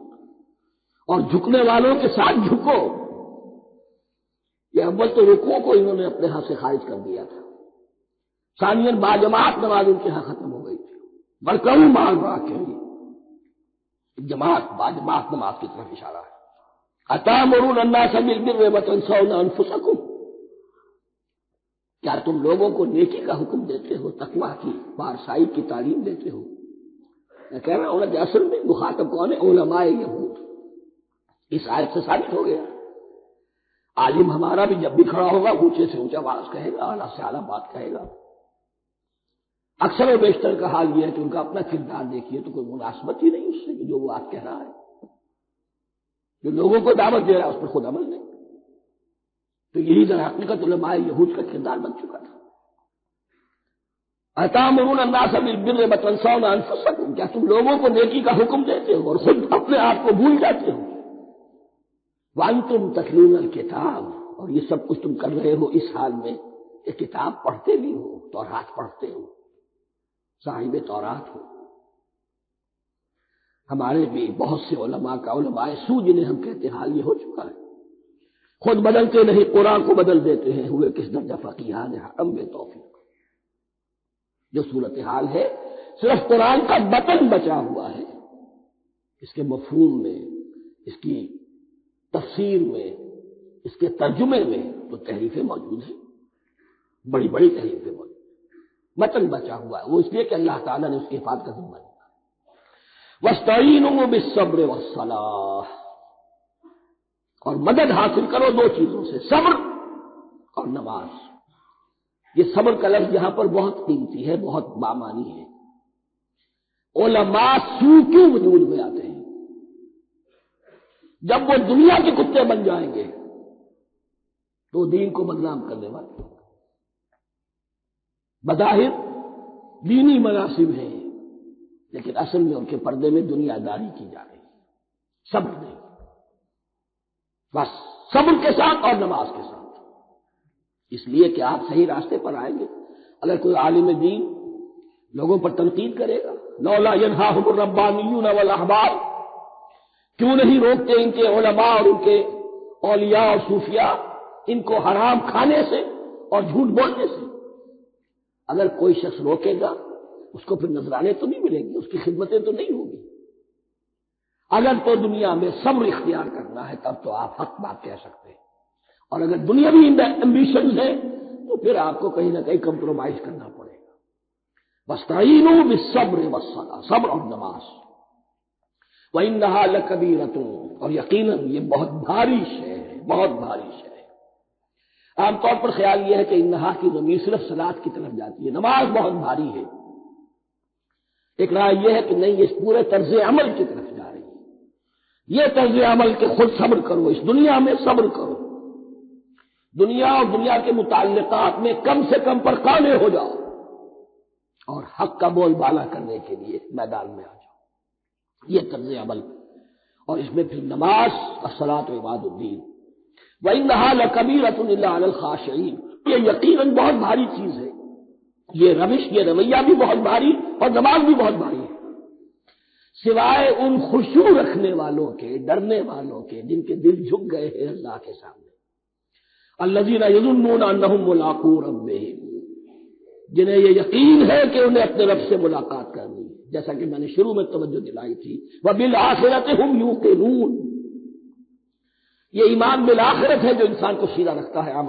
اور جھکنے والوں کے ساتھ جھکو۔ یہ اول تو رکوع کو انہوں نے اپنے ہاں سے خارج کر دیا تھا، ثانیاً باجماعت نماز ان کے ہاں ختم ہو گئی تھی۔ وَارْکَعُوا مَعَ الرَّاکِعِینَ، جماعت باجماعت نماز کی طرف اشارہ ہے۔ أَتَأْمُرُونَ النَّاسَ بِالْبِرِّ وَتَنْسَوْنَ أَنفُسَكُمْ، کیا تم لوگوں کو نیکی کا حکم دیتے ہو، تقویٰ کی، پارسائی کی تعلیم دیتے ہو؟ میں کہہ رہا ہوں کہ اصل میں مخاطب کون ہے؟ علماء یہود، اس آیت سے ثابت ہو گیا عالم ہمارا بھی جب بھی کھڑا ہوگا اونچے سے اونچا آواز کہے گا، اعلیٰ سے اعلیٰ بات کہے گا۔ اکثر و بیشتر کا حال یہ ہے کہ ان کا اپنا کردار دیکھیے تو کوئی مناسبت ہی نہیں اس سے کہ جو وہ بات کہہ رہا ہے، جو لوگوں کو دعوت دے رہا ہے اس پر خود عمل نہیں۔ تو یہی در حقیقت علماء یہود کا کردار بن چکا تھا۔ أَتَأْمُرُونَ النَّاسَ بِالْبِرِّ وَتَنْسَوْنَ أَنفُسَكُمْ، کیا تم لوگوں کو نیکی کا حکم دیتے ہو اور خود اپنے آپ کو بھول جاتے ہو؟ وَأَنْتُمْ تَتْلُونَ الْكِتَابَ، اور یہ سب کچھ تم کر رہے ہو اس حال میں کہ کتاب پڑھتے بھی ہو، تورات پڑھتے ہو، صاحب تورات ہو۔ ہمارے بھی بہت سے علماء کا علماء سو جنہیں ہم کہتے ہیں حال یہ ہو چکا ہے، خود بدلتے نہیں قرآن کو بدل دیتے ہیں، ہوئے کس درجہ فقیہان حرم بے توفیق۔ جو صورتحال ہے صرف قرآن کا متن بچا ہوا ہے، اس کے مفہوم میں، اس کی تفسیر میں، اس کے ترجمے میں تو تحریفیں موجود ہیں، بڑی بڑی تحریفیں موجود ہیں، متن بچا ہوا ہے، وہ اس لیے کہ اللہ تعالیٰ نے اس کی حفاظت کا ذمہ لیا۔ وَاسْتَعِینُوا بِالصَّبْرِ وَالصَّلَاةِ، اور مدد حاصل کرو دو چیزوں سے، صبر اور نماز۔ یہ صبر کا لفظ یہاں پر بہت قیمتی ہے، بہت بامانی ہے۔ علماء سو کیوں وجود میں آتے ہیں؟ جب وہ دنیا کے کتے بن جائیں گے تو دین کو بدنام کرنے والے، بظاہر دینی مناسب ہیں لیکن اصل میں ان کے پردے میں دنیا داری کی جا رہی ہے، صبر نہیں، بس صبر کے ساتھ اور نماز کے ساتھ، اس لیے کہ آپ صحیح راستے پر آئیں گے۔ اگر کوئی عالم دین لوگوں پر تنقید کرے گا، لولا ینہاہم الربانیون والاحبار، کیوں نہیں روکتے ان کے علماء اور ان کے اولیاء اور صوفیاء ان کو حرام کھانے سے اور جھوٹ بولنے سے؟ اگر کوئی شخص روکے گا اس کو پھر نذرانے تو نہیں ملیں گی، اس کی خدمتیں تو نہیں ہوں گی۔ اگر تو دنیا میں صبر اختیار کرنا ہے تب تو آپ حق بات کہہ سکتے ہیں، اور اگر دنیاوی ایمبیشنز ہیں تو پھر آپ کو کہیں نہ کہیں کمپرومائز کرنا پڑے گا۔ وَاسْتَعِینُوا بِالصَّبْرِ وَالصَّلَاةِ، صبر اور نماز۔ وَإِنَّهَا لَكَبِیرَةٌ، اور یقیناً یہ بہت بھاری شے ہے، بہت بھاری شے ہے۔ عام طور پر خیال یہ ہے کہ انہا کی ضمیر صرف صلاۃ کی طرف جاتی ہے، نماز بہت بھاری ہے۔ ایک رائے یہ ہے کہ نہیں، یہ پورے طرز عمل کی طرف جا رہی ہے، یہ طرز عمل کہ خود صبر کرو، اس دنیا میں صبر کرو، دنیا اور دنیا کے متعلقات میں کم سے کم پر قانع ہو جاؤ اور حق کا بول بالا کرنے کے لیے میدان میں آ جاؤ، یہ طرز عمل۔ اور اس میں پھر نماز، الصلاۃ و عماد الدین۔ وَإِنَّهَا لَكَبِیرَةٌ إِلَّا عَلَى الْخَاشِعِینَ، یہ یقیناً بہت بھاری چیز ہے، یہ روش، یہ رویہ بھی بہت بھاری اور نماز بھی بہت بھاری ہے، سوائے ان خشوع رکھنے والوں کے، ڈرنے والوں کے جن کے دل جھک گئے ہیں اللہ کے سامنے۔ الذین یظنون انہم ملاقو ربہم، جنہیں یہ یقین ہے کہ انہیں اپنے رب سے ملاقات کرنی ہے، جیسا کہ میں نے شروع میں توجہ دلائی تھی، وبالآخرۃ ہم یوقنون، یہ ایمان بالآخرت ہے جو انسان کو سیدھا رکھتا ہے۔